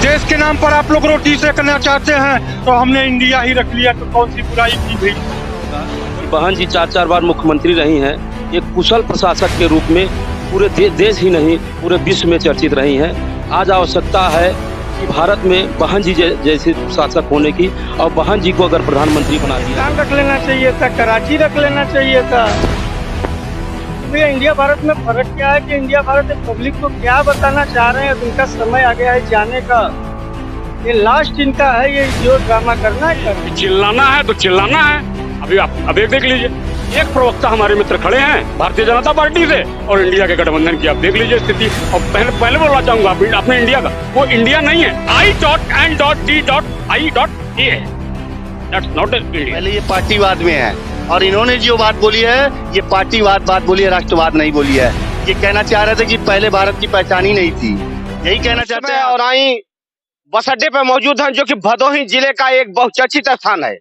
देश के नाम पर आप लोग रोटी सेकना चाहते हैं तो हमने इंडिया ही रख लिया, तो कौन सी बुराई की भाई। बहन जी 4-4 बार मुख्यमंत्री रही हैं, एक कुशल प्रशासक के रूप में पूरे देश ही नहीं पूरे विश्व में चर्चित रही हैं। आज आवश्यकता है कि भारत में बहन जी जैसे शासक होने की, और बहन जी को अगर प्रधानमंत्री बना दिया, रख लेना चाहिए था, कराची रख लेना चाहिए था। भैया इंडिया भारत में फर्क क्या है कि इंडिया भारत पब्लिक को क्या बताना चाह रहे हैं, उनका समय आ गया है जाने का। ये लास्ट इनका है, ये जो ड्रामा करना है, चिल्लाना है तो चिल्लाना है। अभी आप एक देख लीजिए, एक प्रवक्ता हमारे मित्र खड़े हैं भारतीय जनता पार्टी से और इंडिया के गठबंधन की, आप देख लीजिए स्थिति। और पहले बोलना चाहूंगा अपने इंडिया का, वो इंडिया नहीं है, I.N.D.I.A है, दैट्स नॉट इंडिया। पहले ये पार्टीवाद में है, और इन्होंने जो बात बोली है ये पार्टीवाद बात बोली है, राष्ट्रवाद नहीं बोली है। ये कहना चाह रहे थे कि पहले भारत की पहचान ही नहीं थी, यही कहना चाहते हैं। और आई बस अड्डे पे मौजूद हैं, जो कि भदोही जिले का एक बहुचर्चित स्थान है,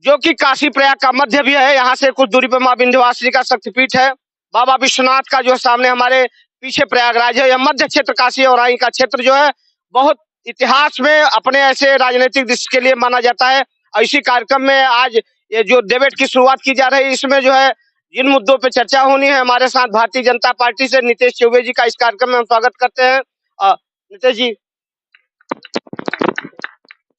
जो कि काशी प्रयाग का मध्य भी है। यहाँ से कुछ दूरी पर माँ विंध्यवासिनी का शक्तिपीठ है, बाबा विश्वनाथ का जो सामने हमारे पीछे प्रयागराज है। यह मध्य क्षेत्र काशी और आई का क्षेत्र जो है बहुत इतिहास में अपने ऐसे राजनीतिक दृष्टि के लिए माना जाता है। और इसी कार्यक्रम में आज ये जो डिबेट की शुरुआत की जा रही है, इसमें जो है जिन मुद्दों पे चर्चा होनी है, हमारे साथ भारतीय जनता पार्टी से नीतीश चौबे जी का इस कार्यक्रम में हम स्वागत करते हैं। नीतीश जी,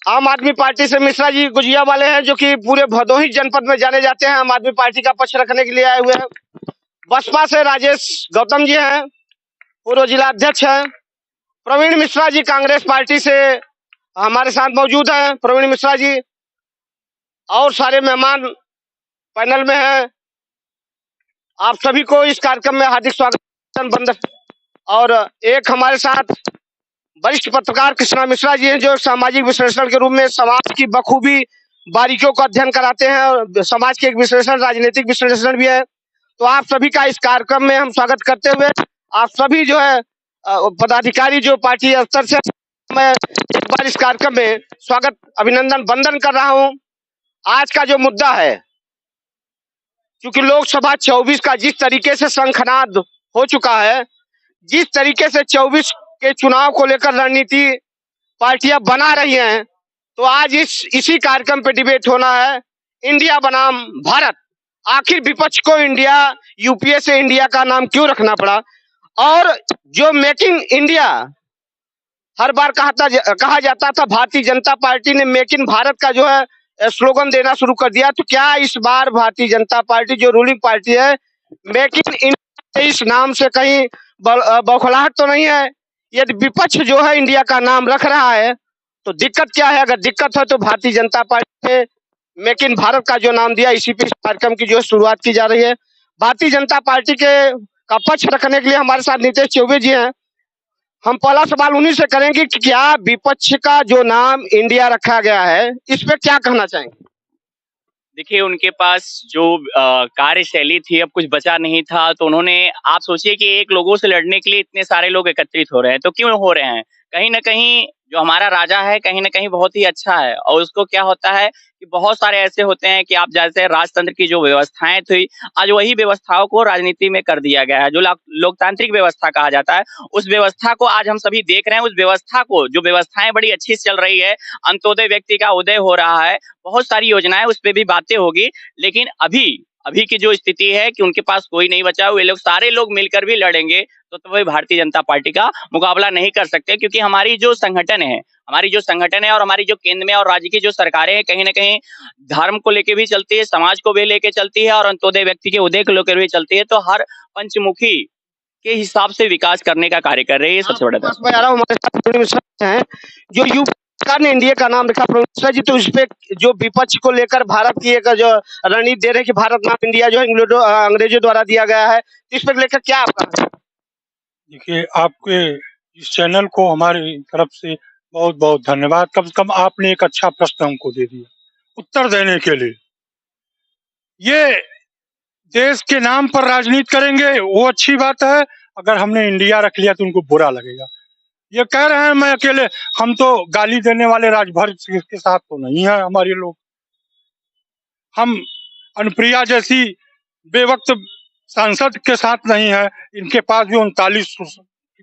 आम आदमी पार्टी से मिश्रा जी गुजिया वाले हैं, जो कि पूरे भदोही जनपद में जाने जाते हैं, आम आदमी पार्टी का पक्ष रखने के लिए आए हुए हैं। बसपा से राजेश गौतम जी हैं, पूर्व जिला अध्यक्ष हैं। प्रवीण मिश्रा जी कांग्रेस पार्टी से हमारे साथ मौजूद हैं, प्रवीण मिश्रा जी। और सारे मेहमान पैनल में हैं। आप सभी को इस कार्यक्रम में हार्दिक स्वागत। और एक हमारे साथ वरिष्ठ पत्रकार कृष्णा मिश्रा जी हैं, जो सामाजिक विश्लेषण के रूप में समाज की बखूबी बारीकियों का अध्ययन कराते हैं, और समाज के एक विश्लेषण राजनीतिक विश्लेषण भी है। तो आप सभी का इस कार्यक्रम में हम स्वागत करते हुए, आप सभी जो है पदाधिकारी जो पार्टी स्तर से, मैं एक बार इस कार्यक्रम में स्वागत अभिनंदन वंदन कर रहा हूं। आज का जो मुद्दा है, क्योंकि लोकसभा 24 का जिस तरीके से शंखनाद हो चुका है, जिस तरीके से 24 के चुनाव को लेकर रणनीति पार्टियां बना रही हैं, तो आज इसी कार्यक्रम पे डिबेट होना है, इंडिया बनाम भारत। आखिर विपक्ष को इंडिया, यूपीए से इंडिया का नाम क्यों रखना पड़ा, और जो मेक इन इंडिया हर बार कहा जाता था, भारतीय जनता पार्टी ने मेक इन भारत का जो है स्लोगन देना शुरू कर दिया। तो क्या इस बार भारतीय जनता पार्टी जो रूलिंग पार्टी है, मेक इन इंडिया इस नाम से कहीं बौखलाहट तो नहीं है? यदि विपक्ष जो है इंडिया का नाम रख रहा है तो दिक्कत क्या है? अगर दिक्कत है तो भारतीय जनता पार्टी ने मेक इन भारत का जो नाम दिया, इसी पे इस कार्यक्रम की जो शुरुआत की जा रही है। भारतीय जनता पार्टी का पक्ष रखने के लिए हमारे साथ नीतीश चौबे जी हैं। हम पहला सवाल उन्हीं से करेंगे कि क्या विपक्ष का जो नाम इंडिया रखा गया है, इस पे क्या कहना चाहेंगे? देखिए, उनके पास जो कार्यशैली थी, अब कुछ बचा नहीं था, तो उन्होंने, आप सोचिए कि एक लोगों से लड़ने के लिए इतने सारे लोग एकत्रित हो रहे हैं, तो क्यों हो रहे हैं? कहीं ना कहीं जो हमारा राजा है, कहीं ना कहीं बहुत ही अच्छा है, और उसको क्या होता है कि बहुत सारे ऐसे होते हैं कि आप जैसे राजतंत्र की जो व्यवस्थाएं थी, आज वही व्यवस्थाओं को राजनीति में कर दिया गया है। जो लोकतांत्रिक व्यवस्था कहा जाता है, उस व्यवस्था को आज हम सभी देख रहे हैं। उस व्यवस्था को, जो व्यवस्थाएं बड़ी अच्छी चल रही है, अंत्योदय व्यक्ति का उदय हो रहा है, बहुत सारी योजनाएं, उस पर भी बातें होगी। लेकिन अभी की जो स्थिति है कि उनके पास कोई नहीं बचा, वे लोग सारे लोग मिलकर भी लड़ेंगे तो वे भारतीय जनता पार्टी का मुकाबला नहीं कर सकते, क्योंकि हमारी जो संगठन है और हमारी जो केंद्र में और राज्य की जो सरकारें हैं, कहीं ना कहीं धर्म को लेकर भी चलती है, समाज को भी लेकर चलती है, और अंत्योदय व्यक्ति के उदय को लेकर भी चलती है। तो हर पंचमुखी के हिसाब से विकास करने का कार्य कर रही है। सबसे बड़ा हमारे साथ हैं जो यूपी सरकार ने इंडिया का नाम रखा, प्रोफेसर जी, तो इस पे जो विपक्ष को लेकर भारत की एक जो रणनीति दे रहे हैं कि भारत नाम इंडिया जो है अंग्रेजों द्वारा दिया गया है, इस पर लेकर क्या आपका? देखिए, आपके इस चैनल को हमारी तरफ से बहुत बहुत धन्यवाद। कम से कम आपने एक अच्छा प्रश्न हमको दे दिया उत्तर देने के लिए। ये देश के नाम पर राजनीति करेंगे वो अच्छी बात है, अगर हमने इंडिया रख लिया तो उनको बुरा लगेगा। ये कह रहे हैं मैं अकेले, हम तो गाली देने वाले राजभर के साथ तो नहीं है हमारे लोग। हम अनुप्रिया जैसी बेवक्त सांसद के साथ नहीं है। इनके पास भी 39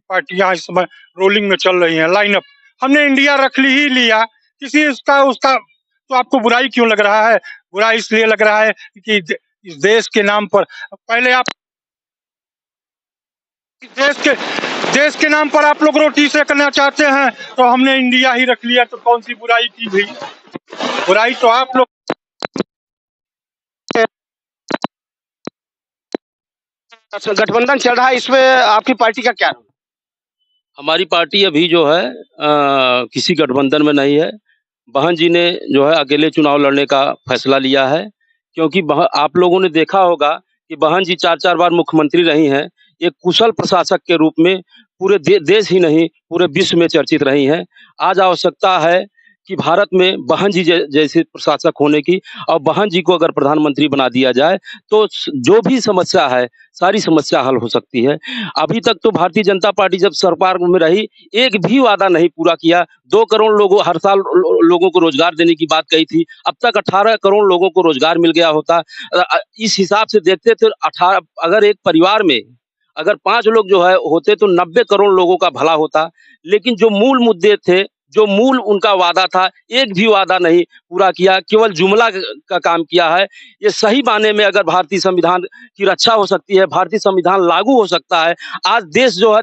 पार्टियां इस समय रोलिंग में चल रही हैं, लाइनअप। हमने इंडिया रख ही लिया। किसी उसका उसका तो आपको बुराई क्यों लग रहा है? बुरा इसलिए लग रहा है कि इस देश के नाम पर पहले आप देश के नाम पर आप लोग रोटी सेकना चाहते हैं, तो हमने इंडिया ही रख लिया, तो कौन सी बुराई की भाई? बुराई तो आप लोग गठबंधन चल रहा है, इसमें आपकी पार्टी का क्या रोल? हमारी पार्टी अभी जो है किसी गठबंधन में नहीं है। बहन जी ने जो है अकेले चुनाव लड़ने का फैसला लिया है, क्योंकि आप लोगों ने देखा होगा कि बहन जी 4-4 बार मुख्यमंत्री रही हैं। एक कुशल प्रशासक के रूप में पूरे देश ही नहीं पूरे विश्व में चर्चित रही हैं। आज आवश्यकता है कि भारत में बहन जी जैसे प्रशासक होने की, और बहन जी को अगर प्रधानमंत्री बना दिया जाए तो जो भी समस्या है सारी समस्या हल हो सकती है। अभी तक तो भारतीय जनता पार्टी जब सरकार में रही, एक भी वादा नहीं पूरा किया। 2 करोड़ लोगों हर साल लोगों को रोजगार देने की बात कही थी, अब तक 18 करोड़ लोगों को रोजगार मिल गया होता। इस हिसाब से देखते थे 18 अगर एक परिवार में अगर 5 लोग जो है होते तो 90 करोड़ लोगों का भला होता। लेकिन जो मूल मुद्दे थे, जो मूल उनका वादा था, एक भी वादा नहीं पूरा किया, केवल जुमला का काम किया है। ये सही मायने में अगर भारतीय संविधान की रक्षा हो सकती है, भारतीय संविधान लागू हो सकता है। आज देश जो है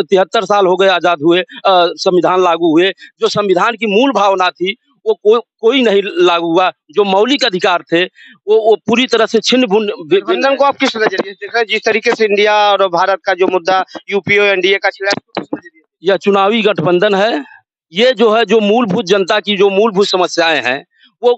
73 साल हो गए आजाद हुए, संविधान लागू हुए। जो संविधान की मूल भावना थी वो कोई नहीं लागू हुआ। जो मौलिक अधिकार थे वो पूरी तरह से छिन्न गठबंधन को आप किस नजरिए से देख रहे हैं? जिस तरीके से इंडिया और भारत का जो मुद्दा यूपीए और एनडीए का छिड़ा है, इसको किस नजरिए से? यह चुनावी गठबंधन है। ये जो है जो मूलभूत जनता की जो मूलभूत समस्याएं हैं वो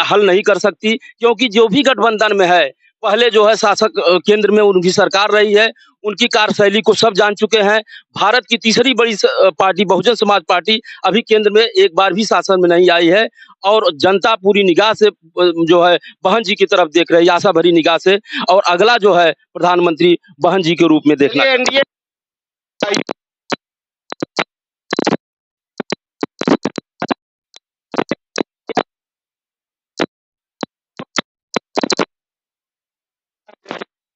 हल नहीं कर सकती, क्योंकि जो भी गठबंधन में है पहले जो है शासक केंद्र में उनकी सरकार रही है, उनकी कार्यशैली को सब जान चुके हैं। भारत की तीसरी बड़ी पार्टी बहुजन समाज पार्टी अभी केंद्र में एक बार भी शासन में नहीं आई है, और जनता पूरी निगाह से जो है बहन जी की तरफ देख रही है, आशा भरी निगाह से। और अगला जो है प्रधानमंत्री बहन जी के रूप में देखना। एनडीए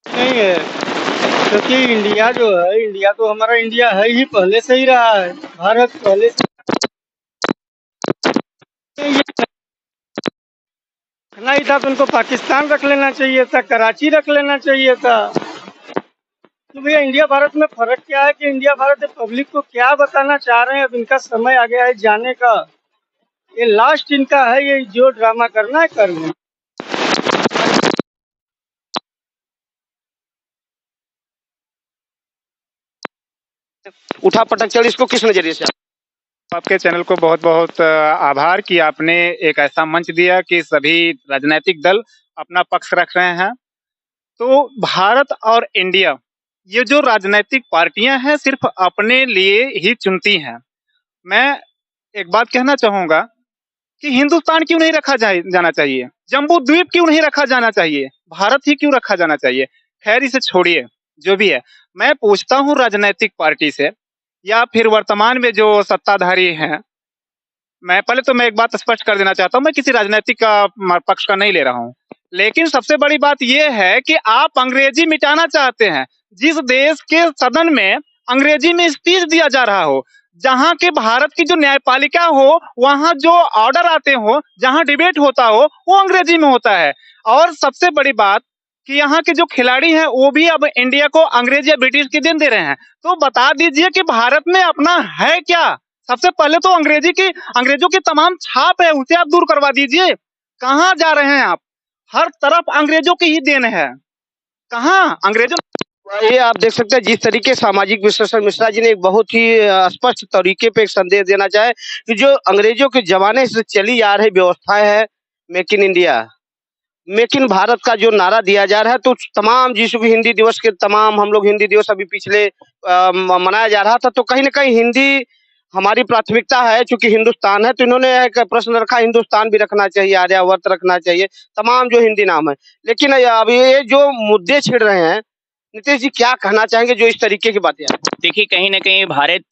नहीं है, क्योंकि इंडिया जो है, इंडिया तो हमारा इंडिया है ही, पहले से ही रहा है। भारत पहले से ये रखना ही था, तो उनको पाकिस्तान रख लेना चाहिए था, कराची रख लेना चाहिए था। तो भैया इंडिया भारत में फर्क क्या है कि इंडिया भारत पब्लिक को क्या बताना चाह रहे हैं? अब इनका समय आ गया है जाने का। ये लास्ट इनका है, ये जो ड्रामा करना है कर लें। उठा पटक चल, इसको किस नजरिए से? आपके चैनल को बहुत बहुत आभार कि आपने एक ऐसा मंच दिया कि सभी राजनीतिक दल अपना पक्ष रख रहे हैं। तो भारत और इंडिया, ये जो राजनीतिक पार्टियां हैं सिर्फ अपने लिए ही चुनती हैं। मैं एक बात कहना चाहूंगा कि हिंदुस्तान क्यों नहीं रखा जाना चाहिए, जम्बू द्वीप क्यों नहीं रखा जाना चाहिए, भारत ही क्यों रखा जाना चाहिए। खैर इसे छोड़िए, जो भी है। मैं पूछता हूँ राजनीतिक पार्टी से या फिर वर्तमान में जो सत्ताधारी हैं, मैं एक बात स्पष्ट कर देना चाहता हूं, मैं किसी राजनीतिक का पक्ष का नहीं ले रहा हूं, लेकिन सबसे बड़ी बात यह है कि आप अंग्रेजी मिटाना चाहते हैं। जिस देश के सदन में अंग्रेजी में स्पीच दिया जा रहा हो, जहां के भारत की जो न्यायपालिका हो, वहां जो ऑर्डर आते हो, जहां डिबेट होता हो, वो अंग्रेजी में होता है। और सबसे बड़ी बात कि यहाँ के जो खिलाड़ी हैं वो भी अब इंडिया को अंग्रेज या ब्रिटिश की देन दे रहे हैं। तो बता दीजिए कि भारत में अपना है क्या? सबसे पहले तो अंग्रेजों की तमाम छाप है, उसे आप दूर करवा दीजिए। कहाँ जा रहे हैं आप? हर तरफ अंग्रेजों की ही देन है। कहाँ अंग्रेजों? ये आप देख सकते हैं जिस तरीके सामाजिक विश्लेषण मिश्रा जी ने एक बहुत ही स्पष्ट तरीके पे एक संदेश देना चाहे कि जो अंग्रेजों के जमाने से चली आ रही व्यवस्थाएं है, make in India, make in Bharat का जो नारा दिया जा रहा है, तो तमाम जिस भी हिंदी दिवस के तमाम हम लोग हिंदी दिवस अभी पिछले मनाया जा रहा था, तो कहीं ना कहीं हिंदी हमारी प्राथमिकता है, क्योंकि हिंदुस्तान है। तो इन्होंने एक प्रश्न रखा, हिंदुस्तान भी रखना चाहिए, आर्यावर्त रखना चाहिए, तमाम जो हिंदी नाम है। लेकिन अब ये जो मुद्दे छिड़ रहे हैं, नीतीश जी क्या कहना चाहेंगे जो इस तरीके की बातें हैं? देखिए कहीं ना कहीं भारत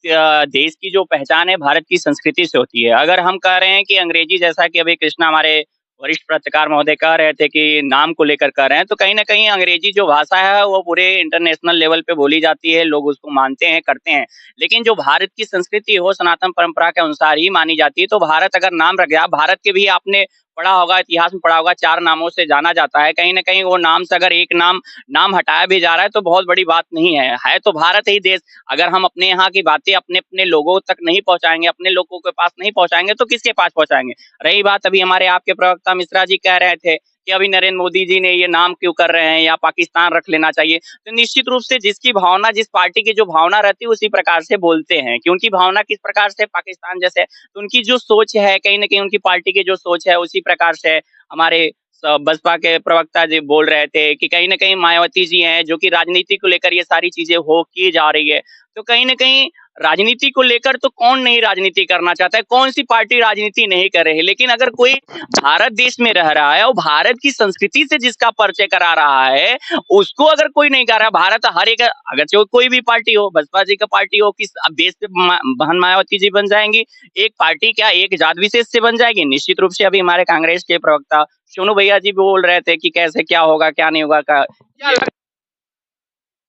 देश की जो पहचान है भारत की संस्कृति से होती है। अगर हम कह रहे हैं कि अंग्रेजी, जैसा कि अभी कृष्णा हमारे वरिष्ठ पत्रकार महोदय कह रहे थे कि नाम को लेकर कह रहे हैं, तो कहीं न कहीं अंग्रेजी जो भाषा है वो पूरे इंटरनेशनल लेवल पे बोली जाती है, लोग उसको मानते हैं, करते हैं। लेकिन जो भारत की संस्कृति हो सनातन परंपरा के अनुसार ही मानी जाती है, तो भारत अगर नाम रख गया, भारत के भी आपने पढ़ा होगा, इतिहास में पढ़ा होगा, 4 नामों से जाना जाता है। कहीं न कहीं वो नाम से अगर एक नाम हटाया भी जा रहा है तो बहुत बड़ी बात नहीं है। है तो भारत ही देश। अगर हम अपने यहाँ की बातें अपने-अपने लोगों तक नहीं पहुँचाएँगे, अपने लोगों के पास नहीं पहुँचाएँगे तो किसके पास पहुँचाएँगे? रही बात अभी हमारे आपके प्रवक्ता मिश्रा जी कह रहे थे कि अभी नरेंद्र मोदी जी ने ये नाम क्यों कर रहे हैं या पाकिस्तान रख लेना चाहिए। तो निश्चित रूप से जिसकी भावना, जिस पार्टी की जो भावना रहती है उसी प्रकार से बोलते हैं कि उनकी भावना किस प्रकार से पाकिस्तान जैसे, तो उनकी जो सोच है कहीं न कहीं उनकी पार्टी की जो सोच है उसी प्रकार से हमारे बसपा के प्रवक्ता जी बोल रहे थे कि कहीं न कहीं मायावती जी हैं जो कि राजनीति को लेकर ये सारी चीज़ें हो की जा रही है। तो कहीं न कहीं राजनीति को लेकर तो कौन नहीं राजनीति करना चाहता है, कौन-सी पार्टी राजनीति नहीं कर रही है। लेकिन अगर कोई भारत देश में रह रहा है और भारत की संस्कृति से जिसका परिचय करा रहा है, उसको अगर कोई नहीं कर रहा है, भारत हर एक अगर जो कोई भी पार्टी हो, बसपा जी का पार्टी हो, किस अब देश पे बहन मायावती जी बन जाएँगी, एक पार्टी क्या एक जात विशेष से बन जाएगी। निश्चित रूप से अभी हमारे कांग्रेस के प्रवक्ता सोनू भैया जी भी बोल रहे थे कि कैसे क्या होगा, क्या नहीं होगा का क्या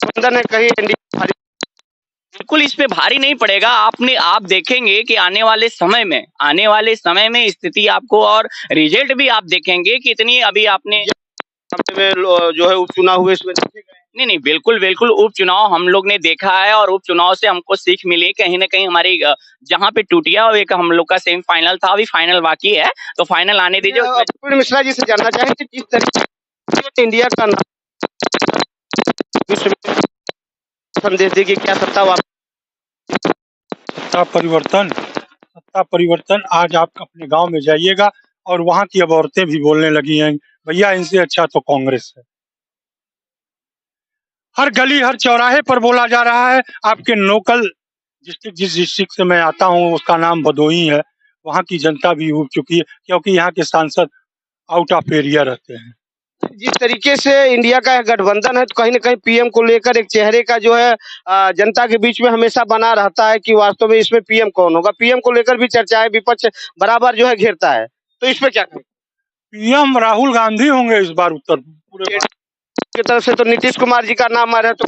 गठबंधन है कहीं इंडिया भारी बिल्कुल इस पे भारी नहीं पड़ेगा। आप देखेंगे कि आने वाले समय में स्थिति आपको और रिजल्ट भी आप देखेंगे कि इतनी अभी आपने जो है उपचुनाव हुए इसमें देखे गए। नहीं, बिल्कुल उपचुनाव हम लोग ने देखा है और उपचुनाव से हमको सीख मिली कहीं न कहीं हमारी जहाँ पे टूटिया और एक हम लोग का सेमीफाइनल था, अभी फाइनल बाकी है, तो फाइनल आने दीजिए। पूर्ण मिश्रा जी से जानना चाहेंगे जिस तरीके से इंडिया का नाम विश्व में संदेश देगी, क्या सत्ता वापस सत्ता परिवर्तन आज आप अपने गांव में जाइएगा और वहां की अब औरतें भी बोलने लगी हैं, भैया इनसे अच्छा तो कांग्रेस है। हर गली हर चौराहे पर बोला जा रहा है। आपके लोकल डिस्ट्रिक्ट, जिस डिस्ट्रिक्ट से मैं आता हूं उसका नाम भदोही है, वहां की जनता भी उब चुकी है क्योंकि यहाँ के सांसद आउट ऑफ एरिया रहते हैं। जिस तरीके से इंडिया का गठबंधन है तो कहीं न कहीं पीएम को लेकर एक चेहरे का जो है जनता के बीच में हमेशा बना रहता है कि वास्तव में इसमें पीएम कौन होगा। पीएम को लेकर भी चर्चा है, विपक्ष बराबर जो है घेरता है, तो इस पे क्या कहें? पीएम राहुल गांधी होंगे इस बार उत्तर पूरे की तरफ से तो नीतीश कुमार जी का नाम आ रहा है, तो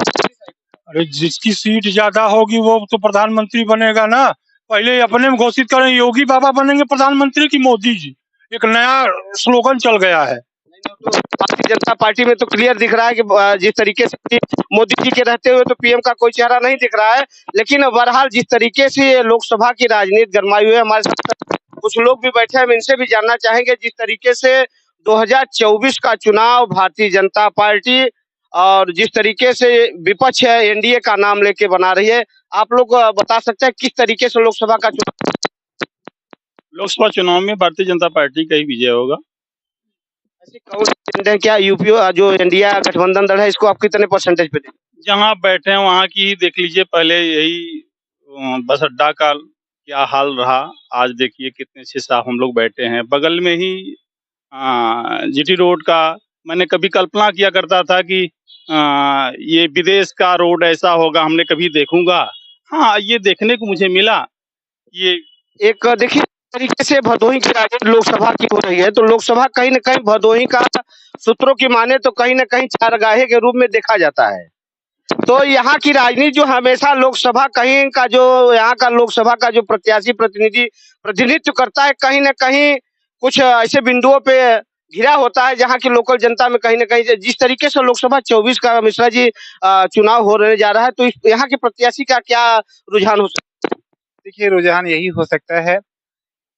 अरे जिसकी सीट ज्यादा होगी वो तो प्रधानमंत्री बनेगा ना। पहले अपने में घोषित करें योगी बाबा बनेंगे प्रधानमंत्री की मोदी जी, एक नया स्लोगन चल गया है। तो भारतीय जनता पार्टी में तो क्लियर दिख रहा है कि जिस तरीके से मोदी जी के रहते हुए तो पीएम का कोई चेहरा नहीं दिख रहा है। लेकिन बहरहाल जिस तरीके से लोकसभा की राजनीति गरमाई हुई है, हमारे साथ कुछ लोग भी बैठे हैं, हम इनसे भी जानना चाहेंगे जिस तरीके से 2024 का चुनाव भारतीय जनता पार्टी और जिस तरीके से विपक्ष है एनडीए का नाम लेके बना रही है, आप लोग बता सकते हैं किस तरीके से लोकसभा का चुनाव? लोकसभा चुनाव में भारतीय जनता पार्टी का ही विजय होगा। ऐसे कौन से क्या यूपी जो इंडिया गठबंधन दल है इसको आप कितने परसेंटेज पे देंगे? जहां बैठे हैं वहां की ही देख लीजिए। पहले यही बस अड्डा का क्या हाल रहा, आज देखिए कितने अच्छे साहब हम लोग बैठे हैं। बगल में ही जीटी रोड का मैंने कभी कल्पना किया करता था कि ये विदेश का रोड ऐसा होगा, हमने कभी देखूंगा। हाँ, ये देखने को मुझे मिला। ये एक देखिए तरीके से भदोही की राजनीति लोकसभा की हो रही है, तो लोकसभा कहीं न कहीं भदोही का सूत्रों की माने तो कहीं न कहीं चारगाहे के रूप में देखा जाता है। तो यहाँ की राजनीति जो हमेशा लोकसभा कहीं का जो यहाँ का लोकसभा का जो प्रत्याशी प्रतिनिधित्व करता है, कहीं न कहीं कुछ ऐसे बिंदुओं पे घिरा होता है जहाँ की लोकल जनता में कहीं न कहीं जिस तरीके से लोकसभा 24 का मिश्रा जी चुनाव होने जा रहा है, तो यहाँ के प्रत्याशी का क्या रुझान हो सकता है? देखिए, रुझान यही हो सकता है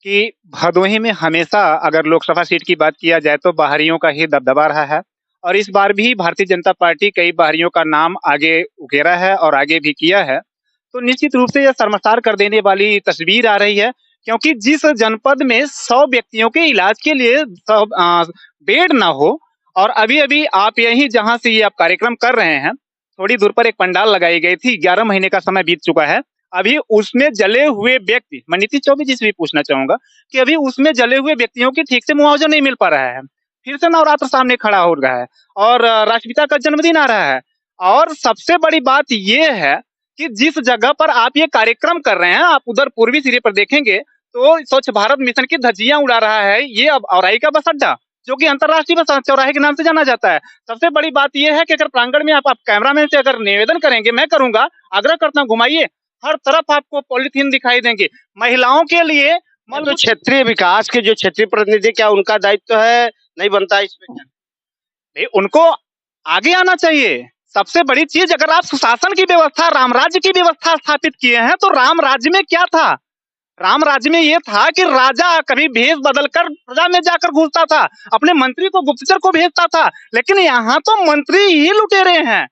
कि भदोही में हमेशा अगर लोकसभा सीट की बात किया जाए तो बाहरियों का ही दबदबा रहा है और इस बार भी भारतीय जनता पार्टी कई बाहरियों का नाम आगे उकेरा है और आगे भी किया है। तो निश्चित रूप से यह शर्मसार कर देने वाली तस्वीर आ रही है, क्योंकि जिस जनपद में 100 व्यक्तियों के इलाज के लिए बेड ना हो और अभी अभी आप यही जहां से ये आप कार्यक्रम कर रहे हैं, थोड़ी दूर पर एक पंडाल लगाई गई थी, 11 महीने का समय बीत चुका है। अभी उसमें जले हुए व्यक्ति, मैं नीतीश चौबे जी से भी पूछना चाहूंगा कि अभी उसमें जले हुए व्यक्तियों की ठीक से मुआवजा नहीं मिल पा रहा है। फिर से नवरात्र सामने खड़ा हो रहा है और राष्ट्रपिता का जन्मदिन आ रहा है। और सबसे बड़ी बात ये है कि जिस जगह पर आप ये कार्यक्रम कर रहे हैं, आप उधर पूर्वी सिरे पर देखेंगे तो स्वच्छ भारत मिशन की धज्जियां उड़ा रहा है ये अब औराई का बस अड्डा, जो कि अंतर्राष्ट्रीय बस चौराहे के नाम से जाना जाता है। सबसे बड़ी बात यह है कि अगर प्रांगण में आप कैमरामैन से अगर निवेदन करेंगे, मैं करूंगा, आग्रह करता हूं, घुमाइए, हर तरफ आपको पॉलिथीन दिखाई देंगे। महिलाओं के लिए तो क्षेत्रीय विकास के जो क्षेत्रीय प्रतिनिधि, क्या उनका दायित्व है, नहीं बनता इसमें क्या? नहीं, उनको आगे आना चाहिए। सबसे बड़ी चीज, अगर आप सुशासन की व्यवस्था, राम राज्य की व्यवस्था स्थापित किए हैं, तो राम राज्य में क्या था? राम राज्य में ये था कि राजा कभी भेष बदलकर प्रजा में जाकर घुसता था, अपने मंत्री को, गुप्तचर को भेजता था, लेकिन यहाँ तो मंत्री ही लुटेरे हैं।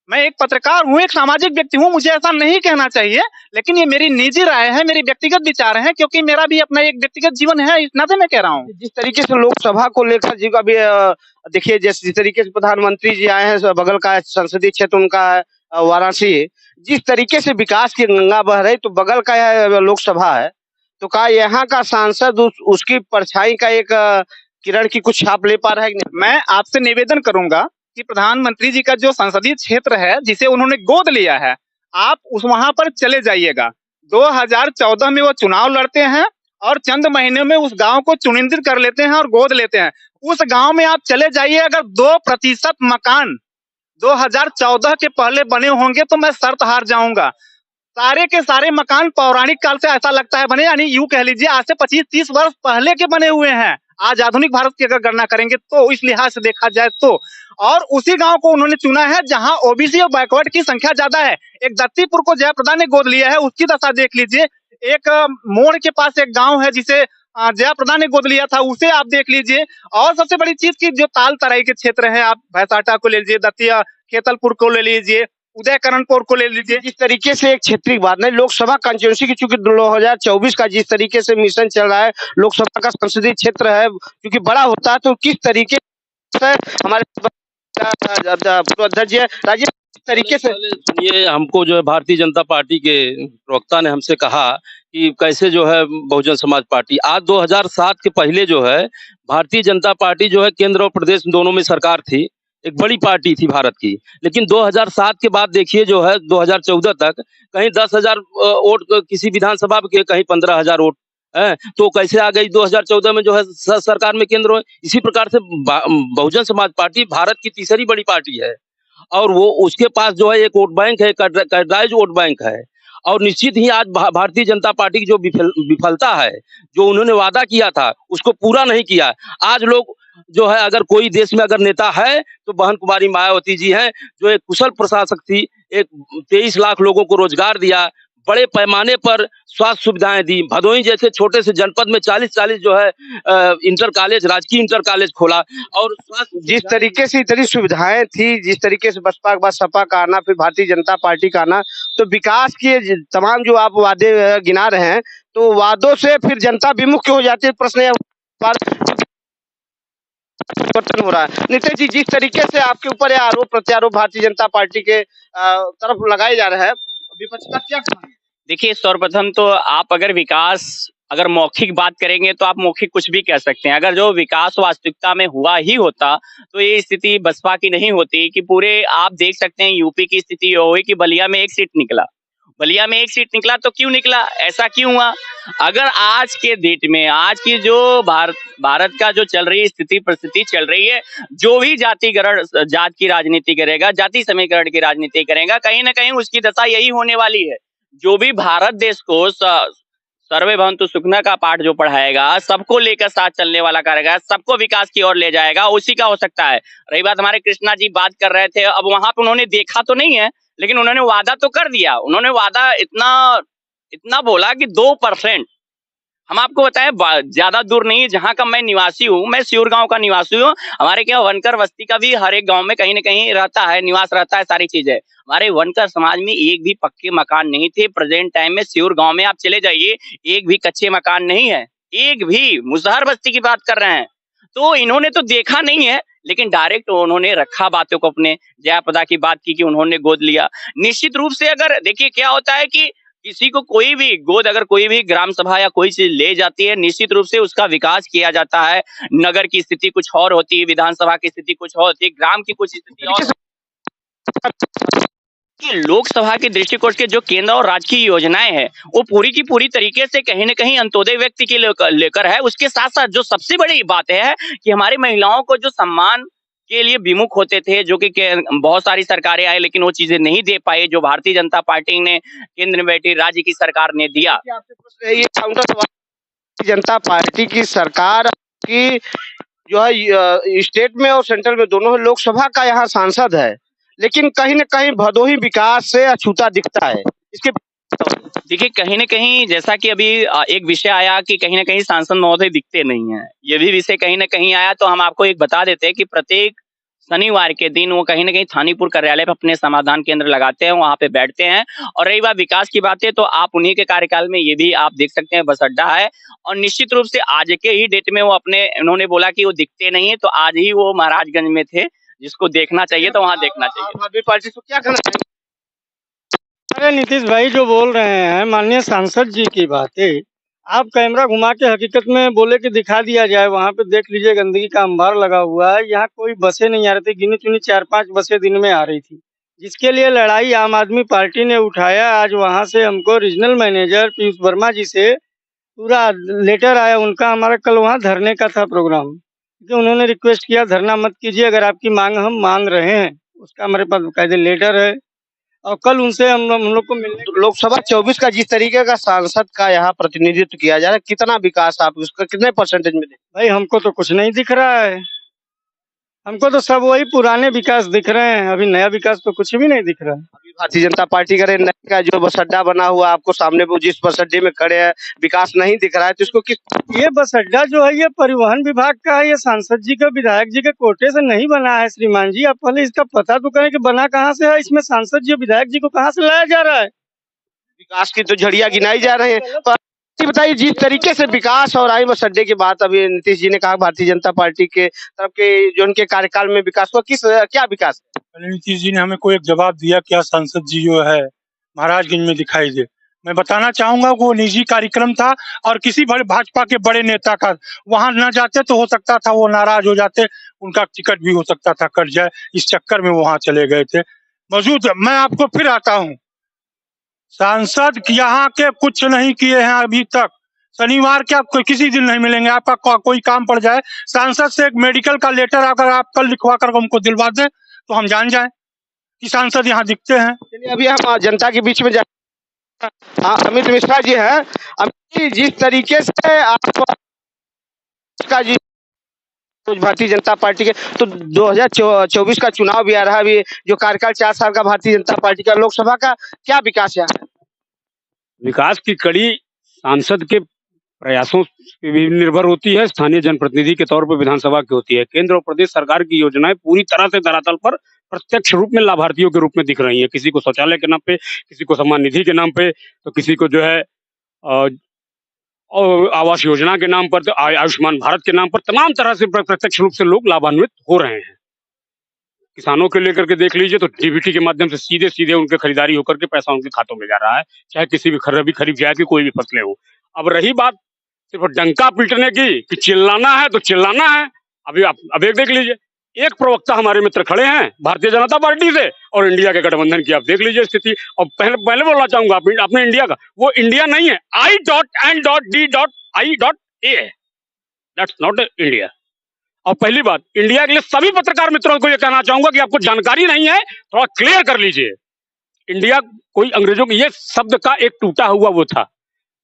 मैं एक पत्रकार हूँ, एक सामाजिक व्यक्ति हूँ, मुझे ऐसा नहीं कहना चाहिए, लेकिन ये मेरी निजी राय है, मेरी व्यक्तिगत विचार है, क्योंकि मेरा भी अपना एक व्यक्तिगत जीवन है, इस नाते मैं कह रहा हूँ। जिस तरीके से लोकसभा को लेकर जी अभी देखिए, जिस तरीके से प्रधानमंत्री जी आए हैं, बगल का संसदीय क्षेत्र उनका है वाराणसी, जिस तरीके से विकास की गंगा बह रही, तो बगल का है लोकसभा है, तो क्या यहाँ का सांसद उसकी परछाई का एक किरण की कुछ छाप ले पा रहा है कि नहीं? मैं आपसे निवेदन करूंगा कि प्रधानमंत्री जी का जो संसदीय क्षेत्र है, जिसे उन्होंने गोद लिया है, आप वहां पर चले जाइएगा। 2014 में वो चुनाव लड़ते हैं और चंद महीने में उस गांव को चुनिंदित कर लेते हैं और गोद लेते हैं। उस गांव में आप चले जाइए, अगर 2% मकान 2014 के पहले बने होंगे तो मैं शर्त हार जाऊंगा। सारे के सारे मकान पौराणिक काल से ऐसा लगता है बने, यानी यूं कह लीजिए आज से 25-30 वर्ष पहले के बने हुए हैं। आज आधुनिक भारत की अगर गणना करेंगे तो इस लिहाज से देखा जाए तो, और उसी गांव को उन्होंने चुना है जहां ओबीसी और बैकवर्ड की संख्या ज्यादा है। एक दत्तीपुर को जयाप्रदा ने गोद लिया है, उसकी दशा देख लीजिए। एक मोड़ के पास एक गांव है जिसे जयाप्रदा ने गोद लिया था, उसे आप देख लीजिए। और सबसे बड़ी चीज की जो ताल तराई के क्षेत्र है, आप भैंसाटा को ले लीजिए, दतिया खेतलपुर को ले लीजिए, उदयकरणपुर को ले लीजिए। जिस तरीके से एक क्षेत्रीय बात नहीं, लोकसभा कॉन्स्टिट्यूंसी की चूंकि 2024 का जिस तरीके से मिशन चल रहा है, लोकसभा का संसदीय क्षेत्र है क्योंकि बड़ा होता है, तो किस तरीके से हमारे अध्यक्ष राजेश तरीके से सुनिए, हमको जो है भारतीय जनता पार्टी के प्रवक्ता ने हमसे कहा कि कैसे जो है बहुजन समाज पार्टी, आज 2007 के पहले जो है भारतीय जनता पार्टी जो है केंद्र और प्रदेश दोनों में सरकार थी, एक बड़ी पार्टी थी भारत की। लेकिन 2007 के बाद देखिए जो है 2014 तक कहीं 10,000 वोट किसी विधानसभा के, कहीं 15,000 वोट है, तो कैसे आ गई 2014 में जो है सरकार में केंद्र। इसी प्रकार से बहुजन समाज पार्टी भारत की तीसरी बड़ी पार्टी है और वो उसके पास जो है एक वोट बैंक है, कैडराइज वोट बैंक है। और निश्चित ही आज भारतीय जनता पार्टी की जो विफलता है, जो उन्होंने वादा किया था उसको पूरा नहीं किया। आज लोग जो है, अगर कोई देश में अगर नेता है तो बहन कुमारी मायावती जी हैं, जो एक कुशल प्रशासक थी, एक 23 लाख लोगों को रोजगार दिया, बड़े पैमाने पर स्वास्थ्य सुविधाएं दी, भदोही जैसे छोटे से जनपद में 40 जो है इंटर कॉलेज, राजकीय इंटर कॉलेज खोला। और जिस तरीके से इतनी सुविधाएं थी, जिस तरीके से बसपा के बाद सपा का आना, फिर भारतीय जनता पार्टी का आना, तो विकास के तमाम जो आप वादे गिना रहे हैं, तो वादों से फिर जनता विमुख क्यों हो जाती है? प्रश्न परिवर्तन हो रहा है। नितिन जी, जिस तरीके से आपके ऊपर ये आरोप प्रत्यारोप भारतीय जनता पार्टी के तरफ लगाए जा रहे हैं, विपक्ष का क्या कहना है? देखिए, सर्वप्रथम तो आप अगर विकास, अगर मौखिक बात करेंगे तो आप मौखिक कुछ भी कह सकते हैं। अगर जो विकास वास्तविकता में हुआ ही होता तो ये स्थिति बसपा की नहीं होती कि पूरे, आप देख सकते हैं यूपी की स्थिति ये हुई कि बलिया में 1 सीट निकला। बलिया में 1 सीट निकला तो क्यों निकला, ऐसा क्यों हुआ? अगर आज के डेट में, आज की जो भारत का जो चल रही स्थिति परिस्थिति चल रही है, जो भी जात की राजनीति करेगा, जाति समीकरण की राजनीति करेगा, कहीं ना कहीं उसकी दशा यही होने वाली है। जो भी भारत देश को सर्वे भवन्तु सुखना का पाठ जो पढ़ाएगा, सबको लेकर साथ चलने वाला करेगा, सबको विकास की ओर ले जाएगा, उसी का हो सकता है। रही बात, हमारे कृष्णा जी बात कर रहे थे, अब वहां पर उन्होंने देखा तो नहीं है, लेकिन उन्होंने वादा तो कर दिया। उन्होंने वादा इतना बोला कि 2%। हम आपको बताएं, ज्यादा दूर नहीं, जहां का मैं निवासी हूँ, मैं सियूर गांव का निवासी हूँ। हमारे क्या वनकर बस्ती का भी हर एक गांव में कहीं ना कहीं रहता है, निवास रहता है, सारी चीजें। हमारे वनकर समाज में एक भी पक्के मकान नहीं थे। प्रेजेंट टाइम में सियूर गांव में आप चले जाइए, एक भी कच्चे मकान नहीं है, एक भी। मुसहर बस्ती की बात कर रहे हैं। तो इन्होंने तो देखा नहीं है, लेकिन डायरेक्ट उन्होंने रखा बातों को अपने। जयाप्रदा की बात की कि उन्होंने गोद लिया। निश्चित रूप से अगर देखिए क्या होता है कि किसी को कोई भी गोद, अगर कोई भी ग्राम सभा या कोई चीज ले जाती है, निश्चित रूप से उसका विकास किया जाता है। नगर की स्थिति कुछ और होती है, विधानसभा की स्थिति कुछ और होती है, ग्राम की कुछ स्थिति और। कि लोकसभा के दृष्टिकोण के जो केंद्र और राज्य की योजनाएं हैं वो पूरी की पूरी तरीके से कहीं ना कहीं अंत्योदय व्यक्ति के लेकर है। उसके साथ साथ जो सबसे बड़ी बात है कि हमारी महिलाओं को जो सम्मान के लिए विमुख होते थे, जो कि बहुत सारी सरकारें आई लेकिन वो चीजें नहीं दे पाई, जो भारतीय जनता पार्टी ने केंद्र में बैठी राज्य की सरकार ने दिया। आपसे प्रश्न है, ये काउंटर सवाल, भारतीय जनता पार्टी की सरकार की जो है स्टेट में और सेंट्रल में दोनों लोकसभा का यहाँ सांसद है, लेकिन कहीं न कहीं भदोही विकास से अछूता दिखता है। इसके देखिए कहीं न कहीं जैसा कि अभी एक विषय आया कि कहीं न कहीं सांसद महोदय दिखते नहीं हैं। ये भी विषय कहीं न कहीं आया, तो हम आपको एक बता देते हैं कि प्रत्येक शनिवार के दिन वो कहीं न कहीं थानीपुर कार्यालय पे अपने समाधान केंद्र लगाते हैं, वहाँ पे बैठते हैं। और रही बात विकास की बातें, तो आप उन्हीं के कार्यकाल में ये भी आप देख सकते हैं बस अड्डा है, और निश्चित रूप से आज के ही डेट में वो उन्होंने बोला कि वो दिखते नहीं है, तो आज ही वो महाराजगंज में थे, जिसको देखना चाहिए तो वहाँ देखना चाहिए। आम आदमी पार्टी को क्या कहना चाहिए? अरे नीतीश भाई जो बोल रहे हैं माननीय सांसद जी की बातें, आप कैमरा घुमा के हकीकत में बोले कि दिखा दिया जाए, वहाँ पे देख लीजिए गंदगी का अंबार लगा हुआ है। यहाँ कोई बसें नहीं आ रही थी, गिनी चुनी 4-5 बसें दिन में आ रही थी, जिसके लिए लड़ाई आम आदमी पार्टी ने उठाया। आज वहाँ से हमको रीजनल मैनेजर पीयूष वर्मा जी से पूरा लेटर आया उनका। हमारा कल वहाँ धरने का था प्रोग्राम, जो उन्होंने रिक्वेस्ट किया धरना मत कीजिए, अगर आपकी मांग हम मान रहे हैं। उसका हमारे पास बकायदे लेटर है, और कल उनसे हम लोग को मिलने। लोकसभा 24 का जिस तरीके का सांसद का यहाँ प्रतिनिधित्व किया जा रहा है, कितना विकास आप उसका कितने परसेंटेज में दें? भाई हमको तो कुछ नहीं दिख रहा है, हमको तो सब वही पुराने विकास दिख रहे हैं, अभी नया विकास तो कुछ भी नहीं दिख रहा है। अभी भारतीय जनता पार्टी करे नए का जो बस अड्डा बना हुआ आपको सामने, वो जिस बस अड्डे में खड़े हैं विकास नहीं दिख रहा है, तो इसको किस ये बस अड्डा जो है ये परिवहन विभाग का है, ये सांसद जी का विधायक जी के कोटे से नहीं बना है। श्रीमान जी आप पहले इसका पता तो करें कि बना कहाँ से है, इसमें सांसद जी विधायक जी को कहाँ से लाया जा रहा है। विकास की तो झड़ियाँ गिनाई जा रही है। पर ये बताइए, जिस तरीके से विकास और आई बस अड्डे की बात अभी नीतीश जी ने कहा भारतीय जनता पार्टी के तरफ के जो उनके कार्यकाल में विकास हुआ, क्या विकास है? पहले नीतीश जी ने हमें कोई एक जवाब दिया, क्या सांसद जी जो है महाराजगंज में दिखाई दे। मैं बताना चाहूंगा वो निजी कार्यक्रम था और किसी भाजपा के बड़े नेता का, वहां न जाते तो हो सकता था वो नाराज हो जाते, उनका टिकट भी हो सकता था कट जाए, इस चक्कर में वहां चले गए थे। मौजूद मैं आपको फिर आता हूँ, सांसद यहाँ के कुछ नहीं किए हैं अभी तक। शनिवार क्या कोई किसी दिन नहीं मिलेंगे, आपका कोई काम पड़ जाए सांसद से एक मेडिकल का लेटर अगर आप कल लिखवा कर हमको दिलवा दें तो हम जान जाएं कि सांसद यहाँ दिखते हैं। चलिए अभी हम जनता के बीच में अमित मिश्रा जी हैं। अमित जी, जिस तरीके से आप का जी भारतीय जनता पार्टी के, तो 2024 का चुनाव भी आ रहा है, अभी जो कार्यकाल 4 साल का भारतीय जनता पार्टी का, लोकसभा का क्या विकास यहाँ है? विकास की कड़ी सांसद के प्रयासों पे भी निर्भर होती है, स्थानीय जनप्रतिनिधि के तौर पर विधानसभा की होती है। केंद्र और प्रदेश सरकार की योजनाएं पूरी तरह से धरातल पर प्रत्यक्ष रूप में लाभार्थियों के रूप में दिख रही है। किसी को शौचालय के नाम पे, किसी को सम्मान निधि के नाम पे, तो किसी को जो है और आवास योजना के नाम पर, तो आयुष्मान भारत के नाम पर, तमाम तरह से प्रत्यक्ष रूप से लोग लाभान्वित हो रहे हैं। किसानों के लेकर के देख लीजिए तो डीबीटी के माध्यम से सीधे सीधे उनके खरीदारी होकर के पैसा उनके खातों में जा रहा है, चाहे किसी भी रबी खरीफ जाए की कोई भी फसलें हो। अब रही बात सिर्फ डंका पीटने की कि चिल्लाना है तो चिल्लाना है, अभी आप अब एक देख लीजिए, एक प्रवक्ता हमारे मित्र खड़े हैं भारतीय जनता पार्टी से और इंडिया के गठबंधन की, आप देख लीजिए स्थिति। और पहले बोलना चाहूंगा अपने इंडिया का, वो इंडिया नहीं है, I.N.D.I.A है, दैट्स नॉट इंडिया। और पहली बात, इंडिया के लिए सभी पत्रकार मित्रों को यह कहना चाहूंगा कि आपको जानकारी नहीं है, थोड़ा क्लियर कर लीजिए। इंडिया कोई अंग्रेजों के ये शब्द का एक टूटा हुआ वो था।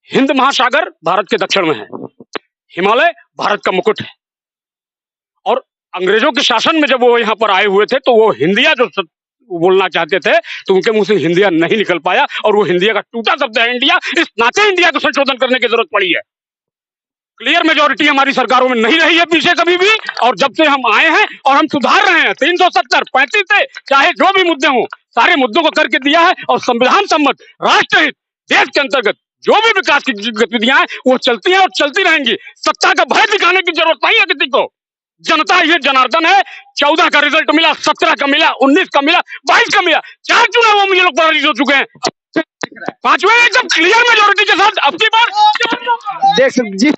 हिंद महासागर भारत के दक्षिण में है, हिमालय भारत का मुकुट है, और अंग्रेजों के शासन में जब वो यहाँ पर आए हुए थे तो वो हिंदिया जो बोलना चाहते थे तो उनके मुंह से हिंदिया नहीं निकल पाया, और वो हिंदिया का टूटा शब्द है इंडिया। इस नाते इंडिया को संशोधन करने की जरूरत पड़ी है। क्लियर मेजोरिटी हमारी सरकारों में नहीं रही है पीछे कभी भी, और जब से हम आए हैं और हम सुधार रहे हैं, 370 35 से चाहे जो भी मुद्दे हों, सारे मुद्दों को करके दिया है, और संविधान सम्मत राष्ट्रहित देश के अंतर्गत जो भी विकास की गतिविधियां हैं वो चलती हैं और चलती रहेंगी। सत्ता का भय दिखाने की जरूरत नहीं है किसी को। जनता ये जनार्दन है, 14 का रिजल्ट मिला, 17 का मिला, 19 का मिला, 22 का मिला, 4 चुनावों में ये लोग पराजित हो चुके हैं, 5वें एकदम क्लियर मेजोरिटी के साथ अब की बार देख जी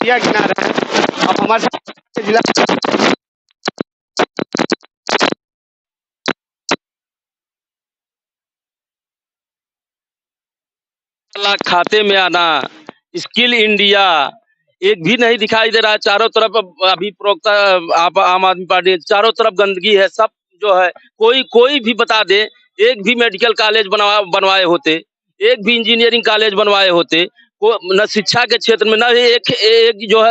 घटिया गिना रहे हैं। अब हमारे साथ जिला लाख खाते में आना, स्किल इंडिया, एक भी नहीं दिखाई दे रहा है। चारों तरफ अभी प्रवक्ता आप आम आदमी पार्टी, चारों तरफ गंदगी है। सब जो है कोई भी बता दे, एक भी मेडिकल कॉलेज बनवाए होते, एक भी इंजीनियरिंग कॉलेज बनवाए होते, न शिक्षा के क्षेत्र में न एक जो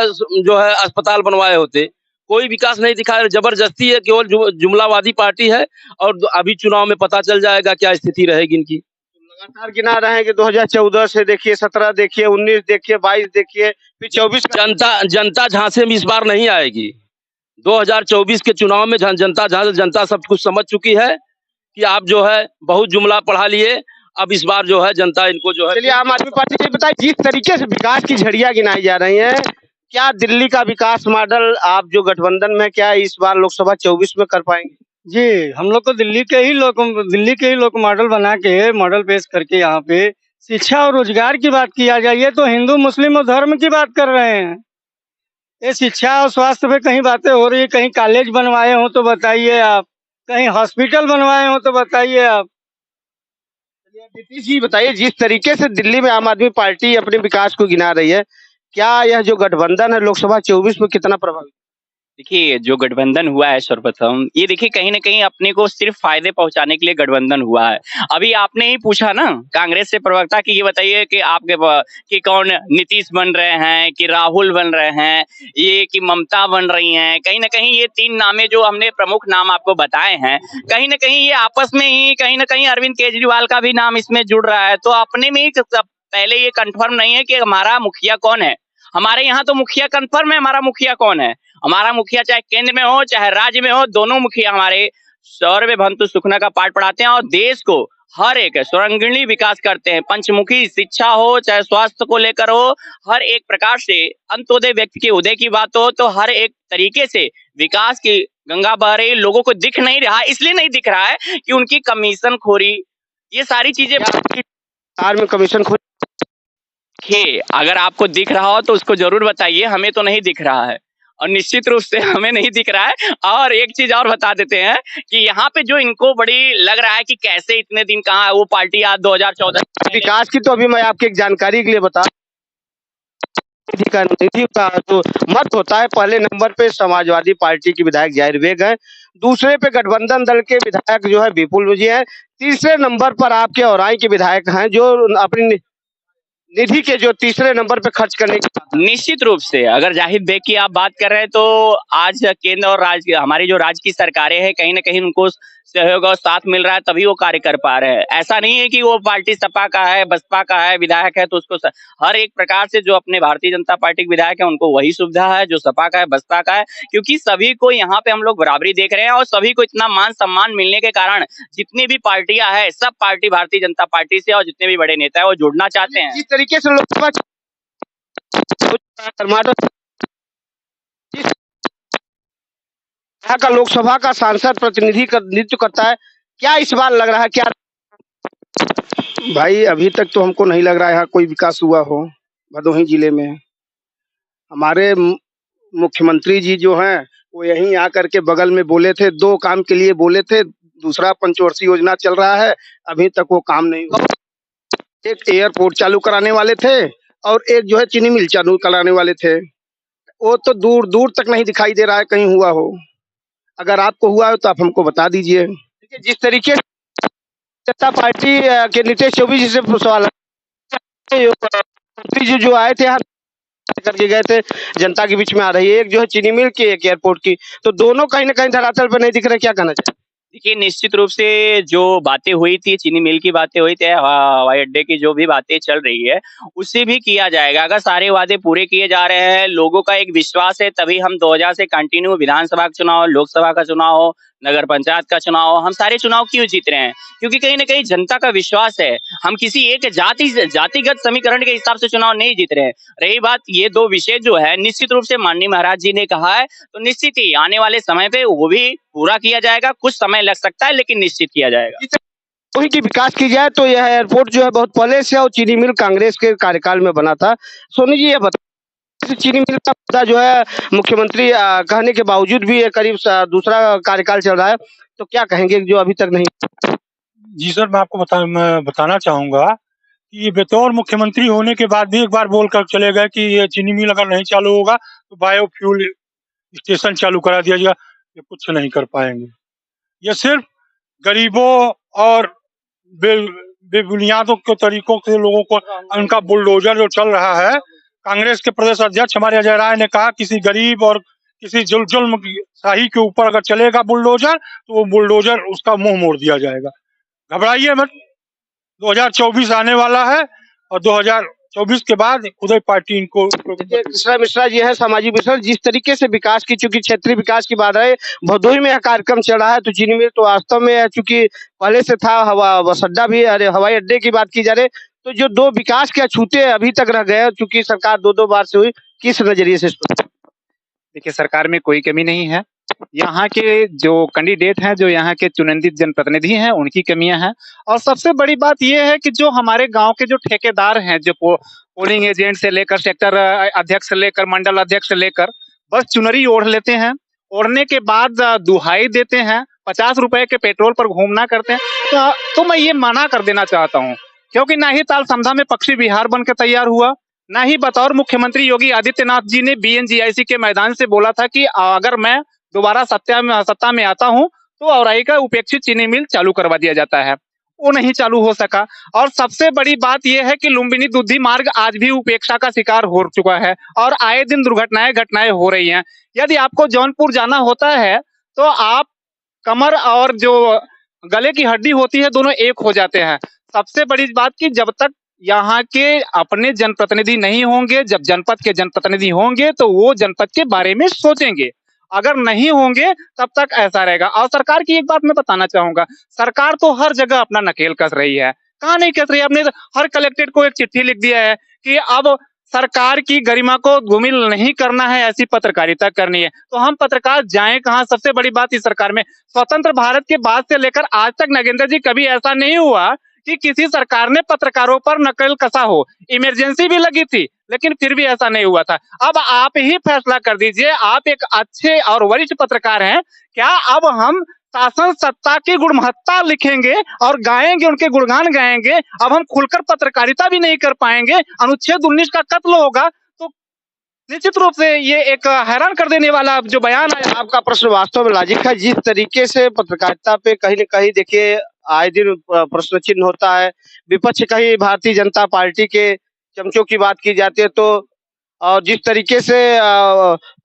है अस्पताल बनवाए होते। कोई विकास नहीं दिखाया। जबरदस्ती है, केवल जुमलावादी पार्टी है। और अभी चुनाव में पता चल जाएगा क्या स्थिति रहेगी इनकी। लगातार गिना रहे हैं कि 2014 से देखिए, 17 देखिए, 19 देखिए, 22 देखिए, फिर 24 का जनता झांसे में इस बार नहीं आएगी। 2024 के चुनाव में जनता सब कुछ समझ चुकी है कि आप जो है बहुत जुमला पढ़ा लिए। अब इस बार जो है जनता इनको जो है। चलिए, आम आदमी पार्टी से बताइए, जिस तरीके से विकास की झड़ियां गिनाई जा रही हैं, क्या दिल्ली का विकास मॉडल आप जो गठबंधन में क्या इस बार लोकसभा 24 में कर पाएंगे? जी, हम लोग को दिल्ली के ही लोग मॉडल बना के, मॉडल पेश करके यहाँ पे शिक्षा और रोजगार की बात किया जाए। ये तो हिंदू मुस्लिम और धर्म की बात कर रहे हैं। ये शिक्षा और स्वास्थ्य पे कहीं बातें हो रही है, कहीं कॉलेज बनवाए हो तो बताइए आप, कहीं हॉस्पिटल बनवाए हो तो बताइए आप। नीतीश जी बताइए, जिस तरीके से दिल्ली में आम आदमी पार्टी अपने विकास को गिना रही है, क्या यह जो गठबंधन है लोकसभा 24 में कितना प्रभावी? देखिए, जो गठबंधन हुआ है सर्वप्रथम, ये देखिए कहीं न कहीं अपने को सिर्फ फायदे पहुंचाने के लिए गठबंधन हुआ है। अभी आपने ही पूछा ना कांग्रेस से प्रवक्ता कि ये बताइए कि कि कौन नीतीश बन रहे हैं, कि राहुल बन रहे हैं, ये कि ममता बन रही हैं। कहीं न कहीं ये 3 नामें जो हमने प्रमुख नाम आपको बताए हैं, कहीं न कहीं ये आपस में ही कहीं न कहीं अरविंद केजरीवाल का भी नाम इसमें जुड़ रहा है। तो अपने में ही पहले ये कन्फर्म नहीं है कि हमारा मुखिया कौन है। हमारे यहाँ तो मुखिया कन्फर्म है, हमारा मुखिया कौन है। हमारा मुखिया चाहे केंद्र में हो चाहे राज्य में हो, दोनों मुखिया हमारे सर्वभौमत्व सुखना का पाठ पढ़ाते हैं और देश को हर एक सर्वांगीण विकास करते हैं। पंचमुखी शिक्षा हो चाहे स्वास्थ्य को लेकर हो, हर एक प्रकार से अंत्योदय व्यक्ति के उदय की बात हो, तो हर एक तरीके से विकास की गंगा बह रही। लोगों को दिख नहीं रहा, इसलिए नहीं दिख रहा है कि उनकी कमीशन खोरी, ये सारी चीजें में कमीशन खोरी अगर आपको दिख रहा हो तो उसको जरूर बताइए, हमें तो नहीं दिख रहा है और निश्चित रूप से हमें नहीं दिख रहा है। और एक चीज और बता देते हैं कि यहाँ पे जो इनको बड़ी लग रहा है कि कैसे इतने दिन कहाँ है वो पार्टी आज 2014 विकास की, तो अभी मैं आपकी एक जानकारी के लिए बता, निधि का जो मत होता है, पहले नंबर पे समाजवादी पार्टी के विधायक जाहिर बेग है, दूसरे पे गठबंधन दल के विधायक जो है विपुल मुझे है, तीसरे नंबर पर आपके औराई के विधायक हैं जो अपनी निधि के जो तीसरे नंबर पे खर्च करने की। निश्चित रूप से अगर जाहिर बेग की आप बात कर रहे हैं तो आज केंद्र और राज्य, हमारी जो राज्य की सरकारें हैं, कहीं ना कहीं उनको सहयोग और साथ मिल रहा है तभी वो कार्य कर पा रहे हैं। ऐसा नहीं है कि वो पार्टी सपा का है, बसपा का है, विधायक है तो उसको हर एक प्रकार से जो अपने भारतीय जनता पार्टी के विधायक है उनको वही सुविधा है जो सपा का है, बसपा का है, क्योंकि सभी को यहाँ पे हम लोग बराबरी देख रहे हैं और सभी को इतना मान सम्मान मिलने के कारण जितनी भी पार्टियां है सब पार्टी भारतीय जनता पार्टी से और जितने भी बड़े नेता है वो जुड़ना चाहते हैं। जिस तरीके से लोकसभा का लोकसभा का सांसद प्रतिनिधित्व करता है, क्या इस बार लग रहा है क्या? भाई अभी तक तो हमको नहीं लग रहा है यहाँ कोई विकास हुआ हो भदोही जिले में। हमारे मुख्यमंत्री जी जो हैं वो यहीं आकर के बगल में बोले थे, 2 काम के लिए बोले थे, दूसरा पंचवर्षीय योजना चल रहा है, अभी तक वो काम नहीं हुआ। एक एयरपोर्ट चालू कराने वाले थे और एक जो है चीनी मिल चालू कराने वाले थे, वो तो दूर दूर तक नहीं दिखाई दे रहा है कहीं हुआ हो। अगर आपको हुआ हो तो आप हमको बता दीजिए। जिस तरीके से जनता पार्टी के नीतीश 24 जी से सवाल मंत्री जी जो आए थे यहाँ करके गए थे, जनता के बीच में आ रही है, एक जो है चीनी मिल की, एक एयरपोर्ट की, तो दोनों कहीं ना कहीं धरातल पर नहीं दिख रहे, क्या कहना चाहिए? देखिए, निश्चित रूप से जो बातें हुई थी, चीनी मिल की बातें हुई थी, हवाई अड्डे की जो भी बातें चल रही है उससे भी किया जाएगा। अगर सारे वादे पूरे किए जा रहे हैं, लोगों का एक विश्वास है, तभी हम 2000 से कंटिन्यू विधानसभा का चुनाव, लोकसभा का चुनाव हो, नगर पंचायत का चुनाव हो, हम सारे चुनाव क्यों जीत रहे हैं? क्योंकि कहीं ना कहीं जनता का विश्वास है। हम किसी एक जातिगत समीकरण के हिसाब से चुनाव नहीं जीत रहे हैं। रही बात ये 2 विषय जो है, निश्चित रूप से माननीय महाराज जी ने कहा है तो निश्चित ही आने वाले समय पे वो भी पूरा किया जाएगा। कुछ समय लग सकता है लेकिन निश्चित किया जाएगा। वही की विकास की जाए तो यह एयरपोर्ट जो है बहुत पहले से और चीनी मिल कांग्रेस के कार्यकाल में बना था। सोनी जी ये बता, चीनी मिल का मुद्दा जो है मुख्यमंत्री कहने के बावजूद भी ये करीब दूसरा कार्यकाल चल रहा है, तो क्या कहेंगे जो अभी तक नहीं? जी सर, मैं बताना चाहूँगा कि बतौर मुख्यमंत्री होने के बाद भी एक बार बोल कर चले गए कि ये चीनी मिल अगर नहीं चालू होगा तो बायोफ्यूल स्टेशन चालू करा दिया जाएगा। ये कुछ नहीं कर पाएँगे। ये सिर्फ गरीबों और बेबुनियादों के तरीकों से लोगों को उनका बुलडोजर जो चल रहा है, कांग्रेस के प्रदेश अध्यक्ष हमारे अजय राय ने कहा किसी गरीब और किसी जुल्म की शाही के ऊपर अगर चलेगा बुलडोजर तो वो बुलडोजर उसका मुंह मोड़ दिया जाएगा। घबराइए मत, 2024 आने वाला है और 2024 के बाद खुद पार्टी इनको। कृष्णा मिश्रा जी है सामाजिक मिश्रा, जिस तरीके से विकास की चूंकि क्षेत्रीय विकास की बात है, भदोही में यह कार्यक्रम चल रहा है तो चीनी मिल तो वास्तव में चूंकि पहले से था, हवा बस अड्डा भी, अरे हवाई अड्डे की बात की जा रही, तो जो दो विकास के अछूते अभी तक रह गए चूंकि सरकार दो बार से हुई, किस नजरिए से? देखिए, सरकार में कोई कमी नहीं है। यहाँ के जो कैंडिडेट हैं, जो यहाँ के चुनिंदित जनप्रतिनिधि हैं, उनकी कमियां हैं। और सबसे बड़ी बात यह है कि जो हमारे गांव के जो ठेकेदार हैं, जो पोलिंग एजेंट से लेकर सेक्टर अध्यक्ष से लेकर मंडल अध्यक्ष से लेकर, बस चुनरी ओढ़ लेते हैं, ओढ़ने के बाद दुहाई देते हैं, 50 रुपए के पेट्रोल पर घूमना करते हैं। तो मैं ये मना कर देना चाहता हूँ, क्योंकि ना ही ताल समधा में पक्षी बिहार बन के तैयार हुआ, ना ही बतौर मुख्यमंत्री योगी आदित्यनाथ जी ने BNGIC के मैदान से बोला था कि अगर मैं दोबारा सत्ता में आता हूं तो औराई का उपेक्षित चीनी मिल चालू करवा दिया जाता है। वो नहीं चालू हो सका। और सबसे बड़ी बात यह है कि लुम्बिनी दुधी मार्ग आज भी उपेक्षा का शिकार हो चुका है और आए दिन घटनाएं हो रही हैं। यदि आपको जौनपुर जाना होता है तो आप कमर और जो गले की हड्डी होती है दोनों एक हो जाते हैं। सबसे बड़ी बात कि जब तक यहाँ के अपने जनप्रतिनिधि नहीं होंगे, जब जनपद के जनप्रतिनिधि होंगे तो वो जनपद के बारे में सोचेंगे, अगर नहीं होंगे तब तक ऐसा रहेगा। और सरकार की एक बात मैं बताना चाहूंगा, सरकार तो हर जगह अपना नकेल कस रही है। कहाँ नहीं कस रही है? आपने हर कलेक्टेट को एक चिट्ठी लिख दिया है कि अब सरकार की गरिमा को धूमिल नहीं करना है, ऐसी पत्रकारिता करनी है। तो हम पत्रकार जाएं कहाँ? सबसे बड़ी बात इस सरकार में, स्वतंत्र भारत के बाद से लेकर आज तक नागेंद्र जी कभी ऐसा नहीं हुआ कि किसी सरकार ने पत्रकारों पर नकेल कसा हो। इमरजेंसी भी लगी थी लेकिन फिर भी ऐसा नहीं हुआ था। अब आप ही फैसला कर दीजिए, आप एक अच्छे और वरिष्ठ पत्रकार हैं, क्या अब हम शासन सत्ता की गुणवत्ता लिखेंगे और गाएंगे, उनके गुणगान गाएंगे? अब हम खुलकर पत्रकारिता भी नहीं कर पाएंगे, अनुच्छेद 19 का कत्ल होगा। तो निश्चित रूप से ये एक हैरान कर देने वाला जो बयान है। आपका प्रश्न वास्तव में लॉजिक है। जिस तरीके से पत्रकारिता पे कहीं न कहीं देखिए आए दिन प्रश्न चिन्ह होता है, विपक्ष कहीं भारतीय जनता पार्टी के चमचों की बात की जाती है, तो और जिस तरीके से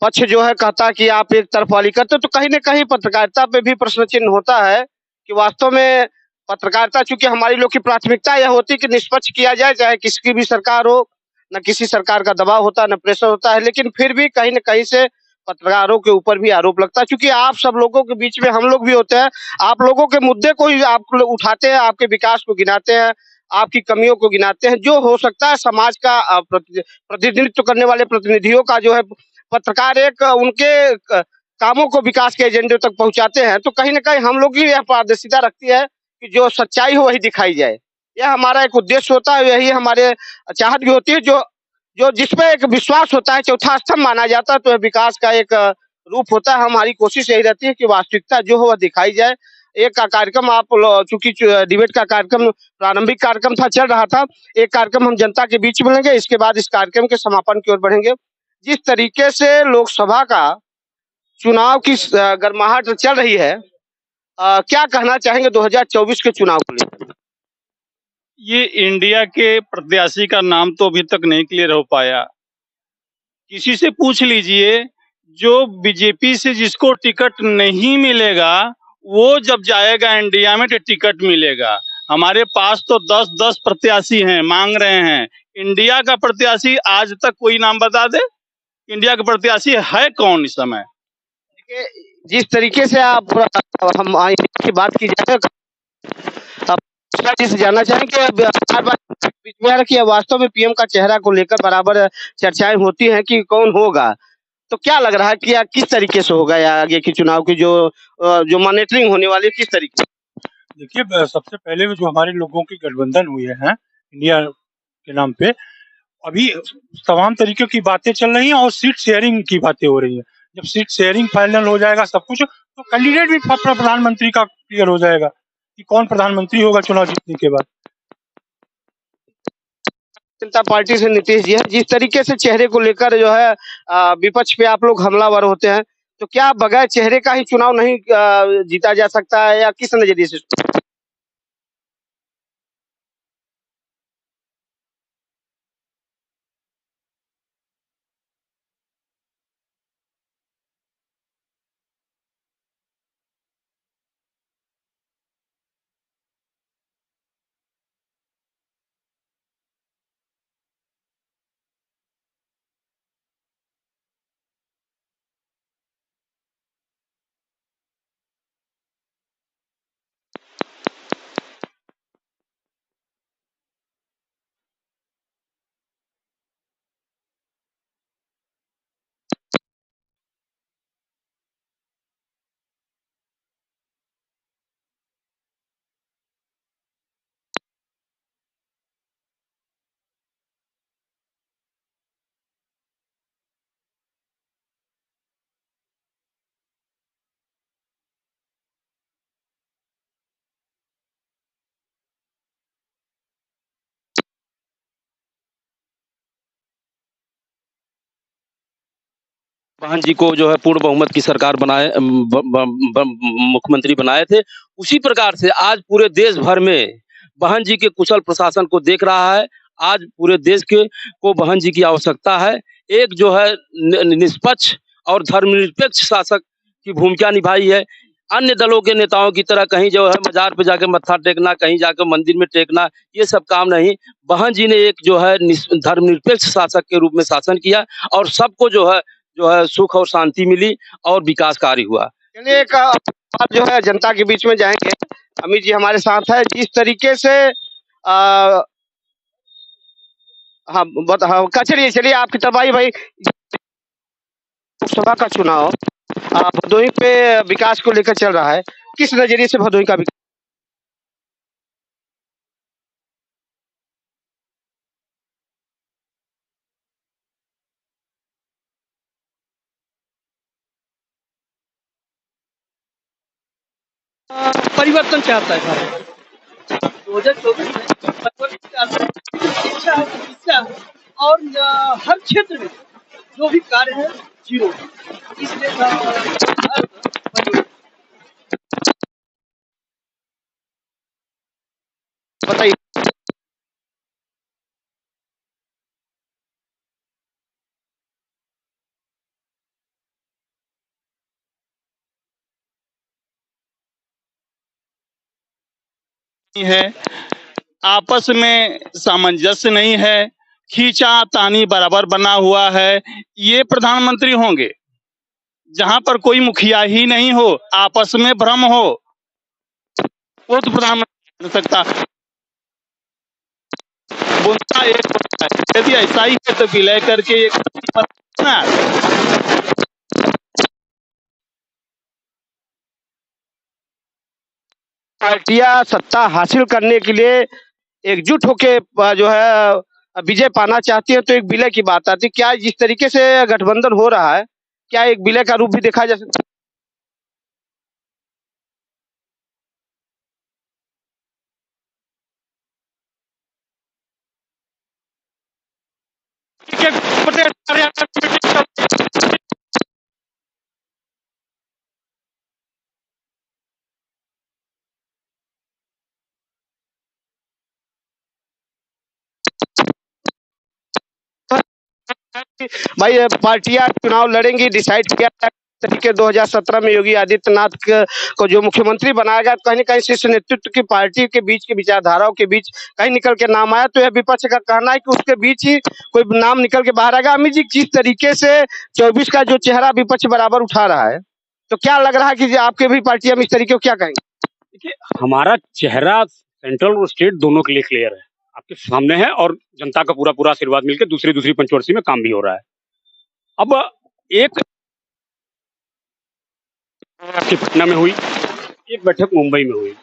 पक्ष जो है कहता है कि आप एक तरफवाली करते हो, तो कहीं न कहीं पत्रकारिता पे भी प्रश्न चिन्ह होता है कि वास्तव में पत्रकारिता, चूंकि हमारी लोग की प्राथमिकता यह होती है कि निष्पक्ष किया जाए, चाहे किसकी भी सरकार हो, न किसी सरकार का दबाव होता है, न प्रेशर होता है, लेकिन फिर भी कहीं न कहीं से पत्रकारों के ऊपर भी आरोप लगता है। क्योंकि आप सब लोगों के बीच में हम लोग भी होते हैं, आप लोगों के मुद्दे को ही आप लोग उठाते हैं, आपके विकास को गिनाते हैं, आपकी कमियों को गिनाते हैं, जो हो सकता है समाज का प्रतिनिधित्व करने वाले प्रतिनिधियों का जो है पत्रकार एक उनके कामों को विकास के एजेंडे तक पहुंचाते हैं। तो कहीं न कहीं हम लोग की यह पारदर्शिता रखती है कि जो सच्चाई हो वही दिखाई जाए, यह हमारा एक उद्देश्य होता है, यही हमारे चाहत भी होती है। जो जो जिसपे एक विश्वास होता है, चौथा स्तंभ माना जाता है, तो विकास का एक रूप होता है। हमारी कोशिश यही रहती है कि वास्तविकता जो हो वह दिखाई जाए। एक कार्यक्रम आप चूंकि डिबेट का कार्यक्रम प्रारंभिक कार्यक्रम था, चल रहा था, एक कार्यक्रम हम जनता के बीच मिलेंगे, इसके बाद इस कार्यक्रम के समापन की ओर बढ़ेंगे। जिस तरीके से लोकसभा का चुनाव की गर्माहट चल रही है, क्या कहना चाहेंगे 2024 के चुनाव को लेकर? ये इंडिया के प्रत्याशी का नाम तो अभी तक नहीं क्लियर हो पाया। किसी से पूछ लीजिए, जो बीजेपी से जिसको टिकट नहीं मिलेगा वो जब जाएगा इंडिया में तो टिकट मिलेगा। हमारे पास तो 10-10 प्रत्याशी हैं, मांग रहे हैं। इंडिया का प्रत्याशी आज तक कोई नाम बता दे, इंडिया का प्रत्याशी है कौन इस समय? जिस तरीके से आप हम की बात की जाए, जी से जानना चाहेंगे कि वास्तव में पीएम का चेहरा को लेकर बराबर चर्चाएं होती हैं कि कौन होगा, तो क्या लग रहा है कि किस तरीके से होगा या आगे की चुनाव की जो मॉनिटरिंग होने वाली है किस तरीके? देखिए, सबसे पहले जो हमारे लोगों की गठबंधन हुए हैं इंडिया के नाम पे, अभी तमाम तरीके की बातें चल रही हैं और सीट शेयरिंग की बातें हो रही हैं। जब सीट शेयरिंग फाइनल हो जाएगा सब कुछ, तो कैंडिडेट भी प्रधानमंत्री का क्लियर हो जाएगा कि कौन प्रधानमंत्री होगा चुनाव जीतने के बाद। जनता पार्टी से नीतीश जी है, जिस तरीके से चेहरे को लेकर जो है विपक्ष पे आप लोग हमलावर होते हैं, तो क्या बगैर चेहरे का ही चुनाव नहीं जीता जा सकता है, या किस नजरिए से? बहन जी को जो है पूर्ण बहुमत की सरकार बनाए मुख्यमंत्री बनाए थे, उसी प्रकार से आज पूरे देश भर में बहन जी के कुशल प्रशासन को देख रहा है। आज पूरे देश के को बहन जी की आवश्यकता है। एक जो है निष्पक्ष और धर्मनिरपेक्ष शासक की भूमिका निभाई है। अन्य दलों के नेताओं की तरह कहीं जो है मजार पे जाके मत्था टेकना, कहीं जाकर मंदिर में टेकना, ये सब काम नहीं। बहन जी ने एक जो है धर्मनिरपेक्ष शासक के रूप में शासन किया और सबको जो है सुख और शांति मिली और विकास कार्य हुआ। चलिए, एक बात जो है जनता के बीच में जाएंगे। अमित जी हमारे साथ है। जिस तरीके से हाँ, चलिए आपकी तरफ आई भाई। लोकसभा का चुनाव भदोही पे विकास को लेकर चल रहा है, किस नजरिए से भदोही का विकास? परिवर्तन चाहता है भारत 2024 में परिवर्तन चाहता है, इच्छा है, इच्छा है। और हर क्षेत्र में जो भी कार्य है जीरो, इसलिए बताइए। है, आपस में सामंजस्य नहीं है, खींचा तानी बराबर बना हुआ है। ये प्रधानमंत्री होंगे जहां पर कोई मुखिया ही नहीं हो, आपस में भ्रम हो, वो तो प्रधानमंत्री बन सकता। बोलता एक होता है, यदि ऐसा ही है तो विलय करके एक पार्टियां सत्ता हासिल करने के लिए एकजुट होके जो है विजय पाना चाहती है, तो एक विलय की बात आती है। क्या जिस तरीके से गठबंधन हो रहा है, क्या एक विलय का रूप भी देखा जा सकता है? भाई पार्टियां चुनाव लड़ेंगी, डिसाइड किया तरीके 2017 में योगी आदित्यनाथ को जो मुख्यमंत्री बनाया गया, कहीं न कहीं शीर्ष नेतृत्व की पार्टी के बीच की विचारधाराओं के बीच कहीं निकल के नाम आया, तो यह विपक्ष का कहना है कि उसके बीच ही कोई नाम निकल के बाहर आएगा। अमित जी, जिस तरीके से 24 का जो चेहरा विपक्ष बराबर उठा रहा है, तो क्या लग रहा है कि आपके भी पार्टियां इस तरीके को क्या कहेंगे? देखिए, हमारा चेहरा सेंट्रल और स्टेट दोनों के लिए क्लियर है, आपके सामने है, और जनता का पूरा पूरा आशीर्वाद मिलकर दूसरी पंचवर्षीय में काम भी हो रहा है। अब एक आपकी पटना में हुई, एक बैठक मुंबई में हुई,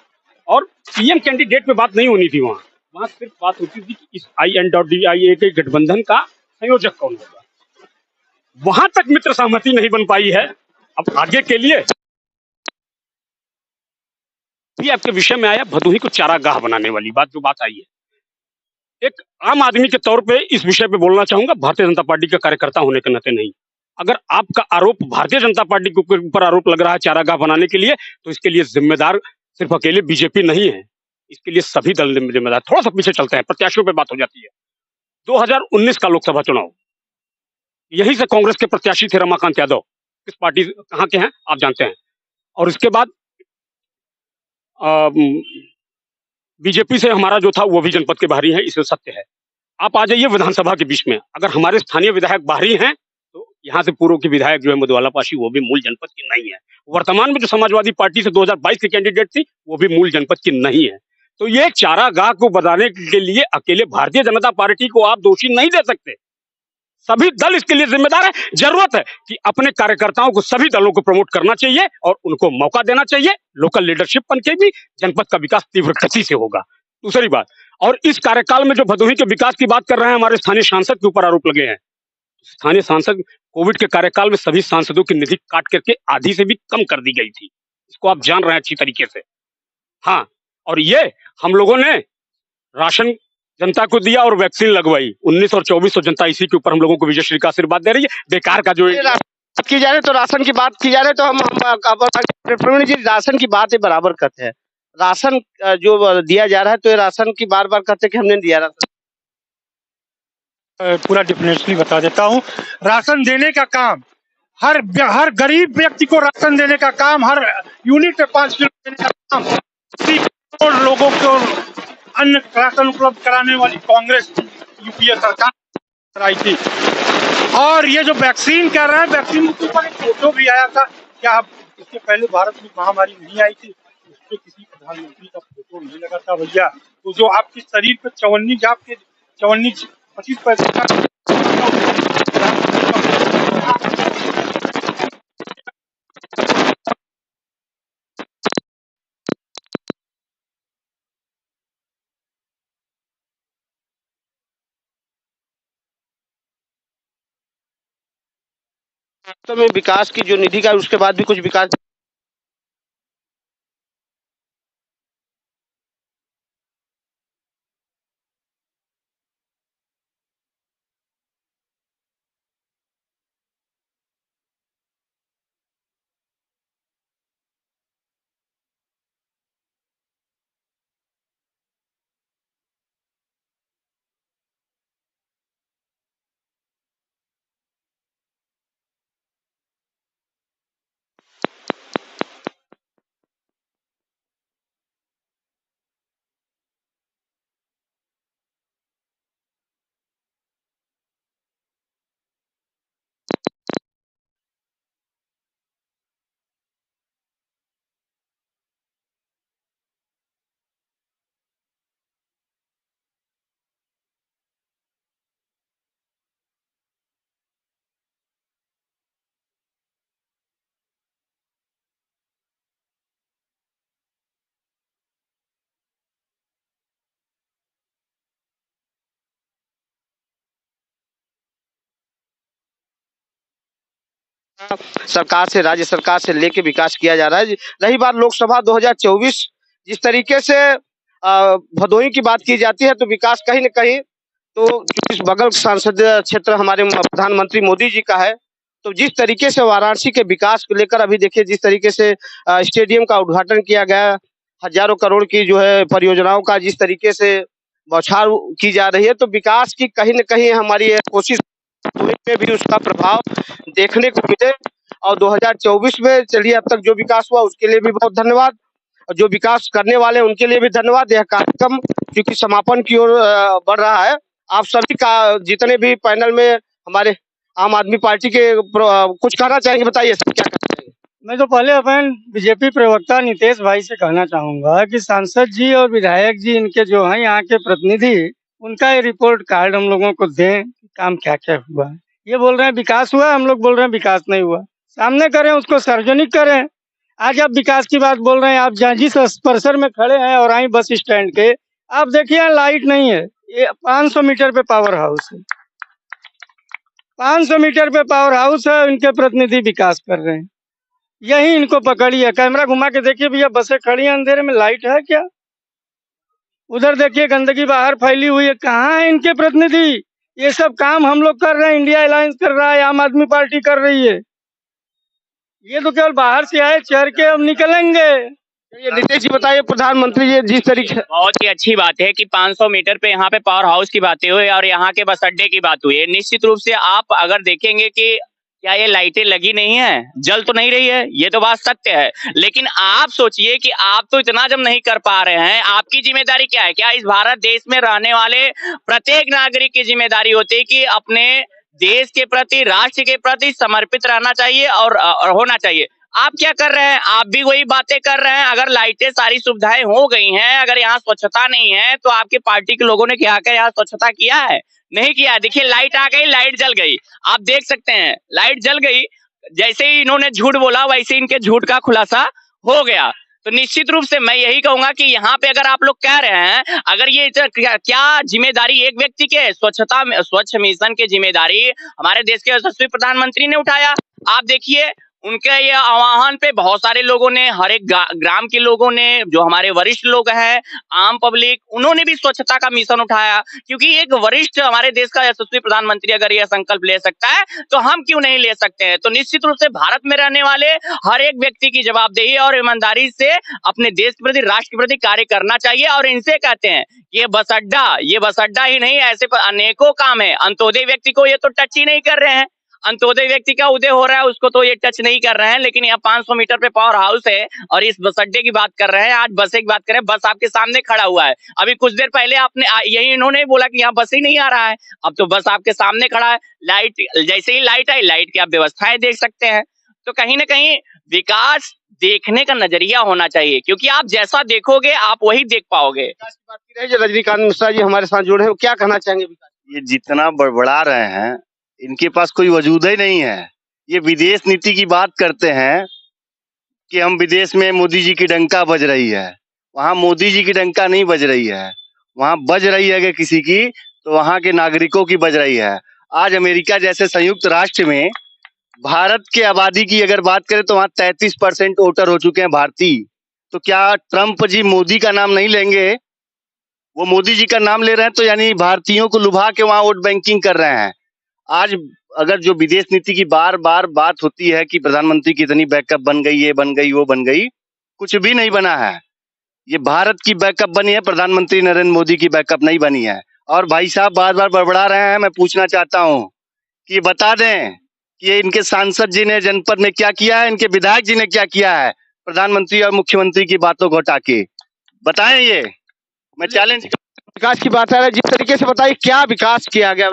और पीएम कैंडिडेट पे बात नहीं होनी थी। वहां वहां सिर्फ बात होती थी कि इस INDIA के गठबंधन का संयोजक कौन होगा। वहां तक मित्र सहमति नहीं बन पाई है। अब आगे के लिए भी आपके विषय में आया भदोही को चारागाह बनाने वाली बात आई है। एक आम आदमी के तौर पे इस विषय पे बोलना चाहूंगा, भारतीय जनता पार्टी का कार्यकर्ता होने के नाते नहीं। अगर आपका आरोप भारतीय जनता पार्टी के ऊपर आरोप लग रहा है चारागाह बनाने के लिए, तो इसके लिए जिम्मेदार सिर्फ अकेले बीजेपी नहीं है, इसके लिए सभी दल जिम्मेदार। थोड़ा सा पीछे चलते हैं, प्रत्याशियों पे बात हो जाती है। 2019 का लोकसभा चुनाव, यहीं से कांग्रेस के प्रत्याशी थे रमाकांत यादव। किस पार्टी कहाँ के हैं आप जानते हैं। और इसके बाद बीजेपी से हमारा जो था वो भी जनपद के बाहरी है, इसमें सत्य है। आप आ जाइए विधानसभा के बीच में, अगर हमारे स्थानीय विधायक बाहरी हैं तो यहाँ से पूर्व की विधायक जो है मधुबाला पाशी, वो भी मूल जनपद की नहीं है। वर्तमान में जो समाजवादी पार्टी से 2022 की कैंडिडेट थी, वो भी मूल जनपद की नहीं है। तो ये चारागाह को बनाने के लिए अकेले भारतीय जनता पार्टी को आप दोषी नहीं दे सकते, सभी दल इसके लिए जिम्मेदार है। जरूरत है कि अपने कार्यकर्ताओं को सभी दलों को प्रमोट करना चाहिए और उनको मौका देना चाहिए। लोकल लीडरशिप बन के भी जनपद का विकास तीव्र गति से होगा। दूसरी बात, और इस कार्यकाल में जो भदोही के विकास की बात कर रहे हैं, हमारे स्थानीय सांसद के ऊपर आरोप लगे हैं। स्थानीय सांसद, कोविड के कार्यकाल में सभी सांसदों की निधि काट करके आधी से भी कम कर दी गई थी, इसको आप जान रहे हैं अच्छी तरीके से। हाँ, और ये हम लोगों ने राशन जनता को दिया और वैक्सीन लगवाई। 19 और 24 तो जनता इसी के ऊपर हम लोगों को विजयश्री का आशीर्वाद दे रही है। बेकार का जो बात की जा रही, तो राशन की बात की जा रही, तो हम प्रवीण जी राशन की बात बराबर करते हैं। राशन जो दिया जा रहा है, तो ये राशन की बार बार कहते हैं कि हमने दिया राशन। पूरा डिफिनेटली बता देता हूँ। राशन देने का काम, हर गरीब व्यक्ति को राशन देने का काम, हर यूनिट पे 5 किलो देने का काम 80 करोड़ लोगों को अन्न राशन उपलब्ध कराने वाली कांग्रेस यूपीए सरकार कराई थी। और ये जो वैक्सीन कह रहे हैं, वैक्सीन के ऊपर एक फोटो भी आया था। क्या आप इसके पहले भारत में महामारी नहीं आई थी, उस पर किसी प्रधानमंत्री का फोटो नहीं लगा था भैया? तो जो आपके शरीर पे चवन्नी 25 पैसे का वास्तव में विकास की जो निधि का, उसके बाद भी कुछ विकास सरकार से, राज्य सरकार से लेके विकास किया जा रहा है। रही बात लोकसभा 2024, जिस तरीके से भदोही की बात की जाती है, तो विकास कहीं न कहीं तो इस बगल संसदीय क्षेत्र हमारे प्रधानमंत्री मोदी जी का है। तो जिस तरीके से वाराणसी के विकास को लेकर अभी देखिए, जिस तरीके से स्टेडियम का उद्घाटन किया गया, हजारों करोड़ की जो है परियोजनाओं का जिस तरीके से बौछार की जा रही है, तो विकास की कहीं न कहीं हमारी कोशिश में भी उसका प्रभाव देखने को मिले। और 2024 में चलिए, अब तक जो विकास हुआ उसके लिए भी बहुत धन्यवाद, और जो विकास करने वाले हैं उनके लिए भी धन्यवाद। यह कार्यक्रम क्योंकि समापन की ओर बढ़ रहा है, आप सभी का, जितने भी पैनल में हमारे आम आदमी पार्टी के कुछ कहना चाहेंगे, बताइए सर क्या कहना चाहेंगे? मैं तो पहले अपन बीजेपी प्रवक्ता नितेश भाई से कहना चाहूंगा कि सांसद जी और विधायक जी, इनके जो हैं यहाँ के प्रतिनिधि, उनका ये रिपोर्ट कार्ड हम लोगों को दें, काम क्या क्या हुआ है। ये बोल रहे हैं विकास हुआ, हम लोग बोल रहे हैं विकास नहीं हुआ। सामने करें, उसको सार्वजनिक करें। आज आप विकास की बात बोल रहे हैं, आप जहाँ जिस स्पर्शर में खड़े हैं और आई बस स्टैंड के, आप देखिए यहाँ लाइट नहीं है, ये 500 मीटर पे पावर हाउस है, 500 मीटर पे पावर हाउस है, इनके प्रतिनिधि विकास कर रहे हैं। यही इनको पकड़िए, कैमरा घुमा के देखिए भैया, बसें खड़ी हैं अंधेरे में, लाइट है क्या? उधर देखिए गंदगी बाहर फैली हुई है, कहाँ है इनके प्रतिनिधि? ये सब काम हम लोग कर रहे हैं, इंडिया अलायंस कर रहा है, आम आदमी पार्टी कर रही है। ये तो केवल बाहर से आए, चढ़ के अब निकलेंगे। ये नीतीश जी बताइए, प्रधानमंत्री जी जिस तरीके बहुत ही अच्छी बात है कि 500 मीटर पे यहाँ पे पावर हाउस की बातें हुई और यहाँ के बस अड्डे की बात हुई है। निश्चित रूप से आप अगर देखेंगे कि क्या ये लाइटें लगी नहीं है, जल तो नहीं रही है, ये तो बात सत्य है। लेकिन आप सोचिए कि आप तो इतना जब नहीं कर पा रहे हैं, आपकी जिम्मेदारी क्या है? क्या इस भारत देश में रहने वाले प्रत्येक नागरिक की जिम्मेदारी होती है कि अपने देश के प्रति, राष्ट्र के प्रति समर्पित रहना चाहिए और होना चाहिए। आप क्या कर रहे हैं? आप भी वही बातें कर रहे हैं। अगर लाइटें सारी सुविधाएं हो गई हैं, अगर यहाँ स्वच्छता नहीं है, तो आपके पार्टी के लोगों ने क्या यहाँ स्वच्छता किया है? नहीं किया। देखिए लाइट आ गई, लाइट जल गई, आप देख सकते हैं लाइट जल गई। जैसे ही इन्होंने झूठ बोला वैसे ही इनके झूठ का खुलासा हो गया। तो निश्चित रूप से मैं यही कहूंगा कि यहाँ पे अगर आप लोग कह रहे हैं, अगर ये क्या जिम्मेदारी एक व्यक्ति के स्वच्छ मिशन की जिम्मेदारी हमारे देश के यशस्वी प्रधानमंत्री ने उठाया। आप देखिए उनके ये आह्वान पे बहुत सारे लोगों ने, हर एक ग्राम के लोगों ने, जो हमारे वरिष्ठ लोग हैं, आम पब्लिक, उन्होंने भी स्वच्छता का मिशन उठाया। क्योंकि एक वरिष्ठ हमारे देश का यशस्वी प्रधानमंत्री अगर यह संकल्प ले सकता है तो हम क्यों नहीं ले सकते हैं? तो निश्चित रूप से भारत में रहने वाले हर एक व्यक्ति की जवाबदेही और ईमानदारी से अपने देश के प्रति, राष्ट्र के प्रति कार्य करना चाहिए। और इनसे कहते हैं ये बस अड्डा ही नहीं, ऐसे अनेकों काम है। अंत्योदय व्यक्ति को ये तो टच ही नहीं कर रहे हैं, अंत्योदय व्यक्ति का उदय हो रहा है उसको तो ये टच नहीं कर रहे हैं। लेकिन यहाँ 500 मीटर पे पावर हाउस है और इस बस अड्डे की बात कर रहे हैं। आज बसें की बात करें, बस आपके सामने खड़ा हुआ है। अभी कुछ देर पहले आपने यही इन्होंने बोला कि यहाँ बस ही नहीं आ रहा है, अब तो बस आपके सामने खड़ा है। लाइट, जैसे ही लाइट आई, लाइट की आप व्यवस्थाएं देख सकते हैं। तो कहीं ना कहीं विकास देखने का नजरिया होना चाहिए, क्योंकि आप जैसा देखोगे आप वही देख पाओगे। रजनीकांत मिश्रा जी हमारे साथ जुड़े हैं, क्या कहना चाहेंगे? ये जितना बड़बड़ा रहे हैं, इनके पास कोई वजूद ही नहीं है। ये विदेश नीति की बात करते हैं कि हम विदेश में मोदी जी की डंका बज रही है। वहां मोदी जी की डंका नहीं बज रही है, वहां बज रही है कि किसी की, तो वहां के नागरिकों की बज रही है। आज अमेरिका जैसे संयुक्त राष्ट्र में भारत के आबादी की अगर बात करें तो वहां 33% वोटर हो चुके हैं भारतीय। तो क्या ट्रंप जी मोदी का नाम नहीं लेंगे? वो मोदी जी का नाम ले रहे हैं तो यानी भारतीयों को लुभा के वहां वोट बैंकिंग कर रहे हैं। आज अगर जो विदेश नीति की बार बार बात होती है कि प्रधानमंत्री की इतनी बैकअप बन गई, ये बन गई, वो बन गई, कुछ भी नहीं बना है। ये भारत की बैकअप बनी है, प्रधानमंत्री नरेंद्र मोदी की बैकअप नहीं बनी है। और भाई साहब बार बार बड़बड़ा रहे हैं, मैं पूछना चाहता हूँ कि बता दें कि ये इनके सांसद जी ने जनपद में क्या किया है, इनके विधायक जी ने क्या किया है प्रधानमंत्री और मुख्यमंत्री की बातों को हटा के? बताएं। ये मैं चैलेंज। विकास की बात है, जिस तरीके से बताइए क्या विकास किया गया।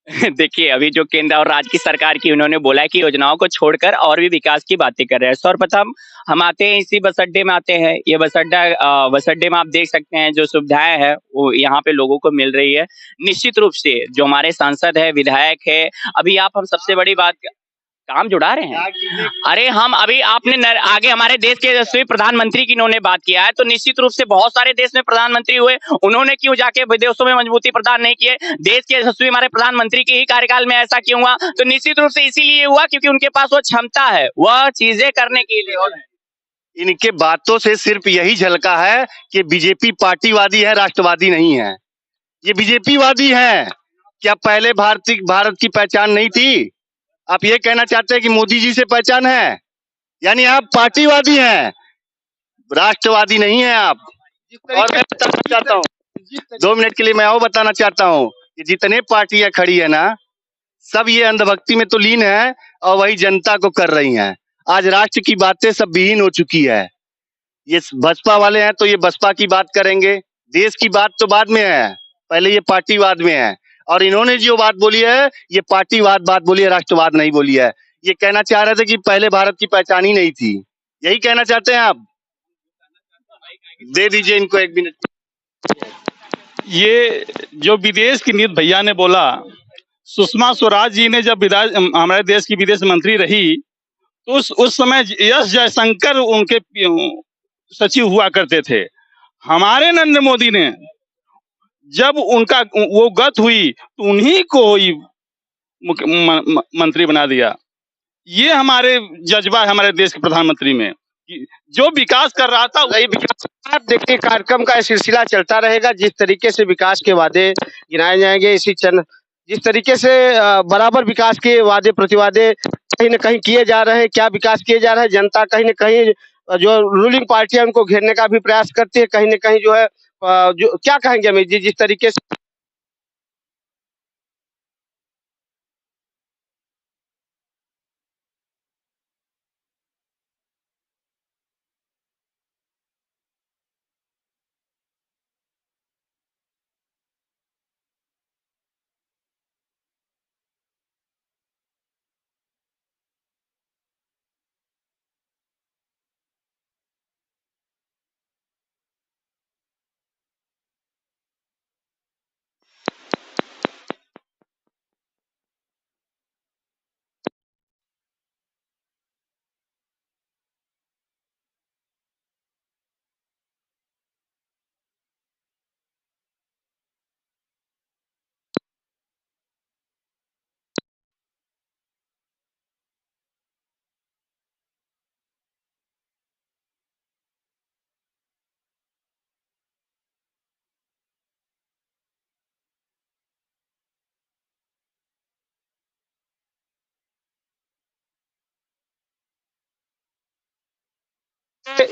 देखिए अभी जो केंद्र और राज्य की सरकार की उन्होंने बोला है कि योजनाओं को छोड़कर और भी विकास की बातें कर रहे हैं। सर्वप्रथम हम आते हैं इसी बस अड्डे में आते हैं। ये बस अड्डे में आप देख सकते हैं जो सुविधाएं हैं वो यहाँ पे लोगों को मिल रही है। निश्चित रूप से जो हमारे सांसद है, विधायक है, अभी आप हम सबसे बड़ी बात काम जुड़ा रहे हैं। अरे हम अभी आपने आगे हमारे देश के यशस्वी प्रधानमंत्री की इन्होंने बात किया है, तो निश्चित रूप से बहुत सारे देश में प्रधानमंत्री हुए, उन्होंने क्यों जाके विदेशों में मजबूती प्रदान नहीं किए? देश के यशस्वी हमारे प्रधानमंत्री के ही कार्यकाल में ऐसा क्यों हुआ? तो निश्चित रूप से इसीलिए हुआ क्योंकि उनके पास वो क्षमता है वह चीजें करने के लिए। इनके बातों से सिर्फ यही झलका है कि बीजेपी पार्टीवादी है, राष्ट्रवादी नहीं है। ये बीजेपी वादी है। क्या पहले भारत की पहचान नहीं थी? आप ये कहना चाहते हैं कि मोदी जी से पहचान है? यानी आप पार्टीवादी हैं, राष्ट्रवादी नहीं है आप। और मैं बताना चाहता हूँ, 2 मिनट के लिए मैं और बताना चाहता हूँ कि जितने पार्टियां खड़ी है ना, सब ये अंधभक्ति में तो लीन है और वही जनता को कर रही हैं। आज राष्ट्र की बातें सब विहीन हो चुकी है। ये बसपा वाले हैं तो ये बसपा की बात करेंगे, देश की बात तो बाद में है, पहले ये पार्टीवाद में है। और इन्होंने जो बात बोली है ये पार्टीवाद बात बोली है, राष्ट्रवाद नहीं बोली है। ये कहना चाह रहे थे कि पहले भारत की पहचान ही नहीं थी, यही कहना चाहते हैं आप? दे दीजिए इनको 1 मिनट। ये जो विदेश की नीति भैया ने बोला, सुषमा स्वराज जी ने जब हमारे देश की विदेश मंत्री रही तो उस समय एस जयशंकर उनके सचिव हुआ करते थे। हमारे नरेंद्र मोदी ने जब उनका वो गत हुई तो उन्हीं को ही मंत्री बना दिया। ये हमारे जज्बा है हमारे देश के प्रधानमंत्री में कि जो विकास कर रहा था वही विकास। आप देखिए कार्यक्रम का सिलसिला चलता रहेगा। जिस तरीके से विकास के वादे गिनाए जाएंगे इसी जिस तरीके से बराबर विकास के वादे प्रतिवादे कहीं न कहीं किए जा रहे हैं। क्या विकास किए जा रहे हैं, जनता कहीं न कहीं जो रूलिंग पार्टी है उनको घेरने का भी प्रयास करती है। कहीं न कहीं जो है जो क्या कहेंगे अमित जी जिस तरीके से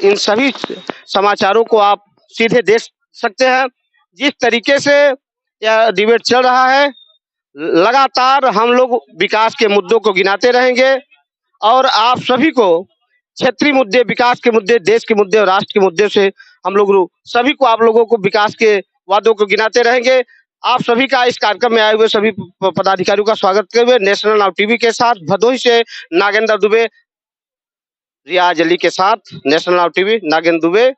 इन सभी समाचारों को आप सीधे देख सकते हैं। जिस तरीके से यह डिबेट चल रहा है, लगातार हम लोग विकास के मुद्दों को गिनाते रहेंगे और आप सभी को क्षेत्रीय मुद्दे, विकास के मुद्दे, देश के मुद्दे और राष्ट्र के मुद्दे से हम लोग सभी को आप लोगों को विकास के वादों को गिनाते रहेंगे। आप सभी का इस कार्यक्रम में आए हुए सभी पदाधिकारियों का स्वागत करते हुए नेशनल नाउ टीवी के साथ भदोही से नागेंद्र दुबे, रियाज अली के साथ national now TV Nagendra Dubey.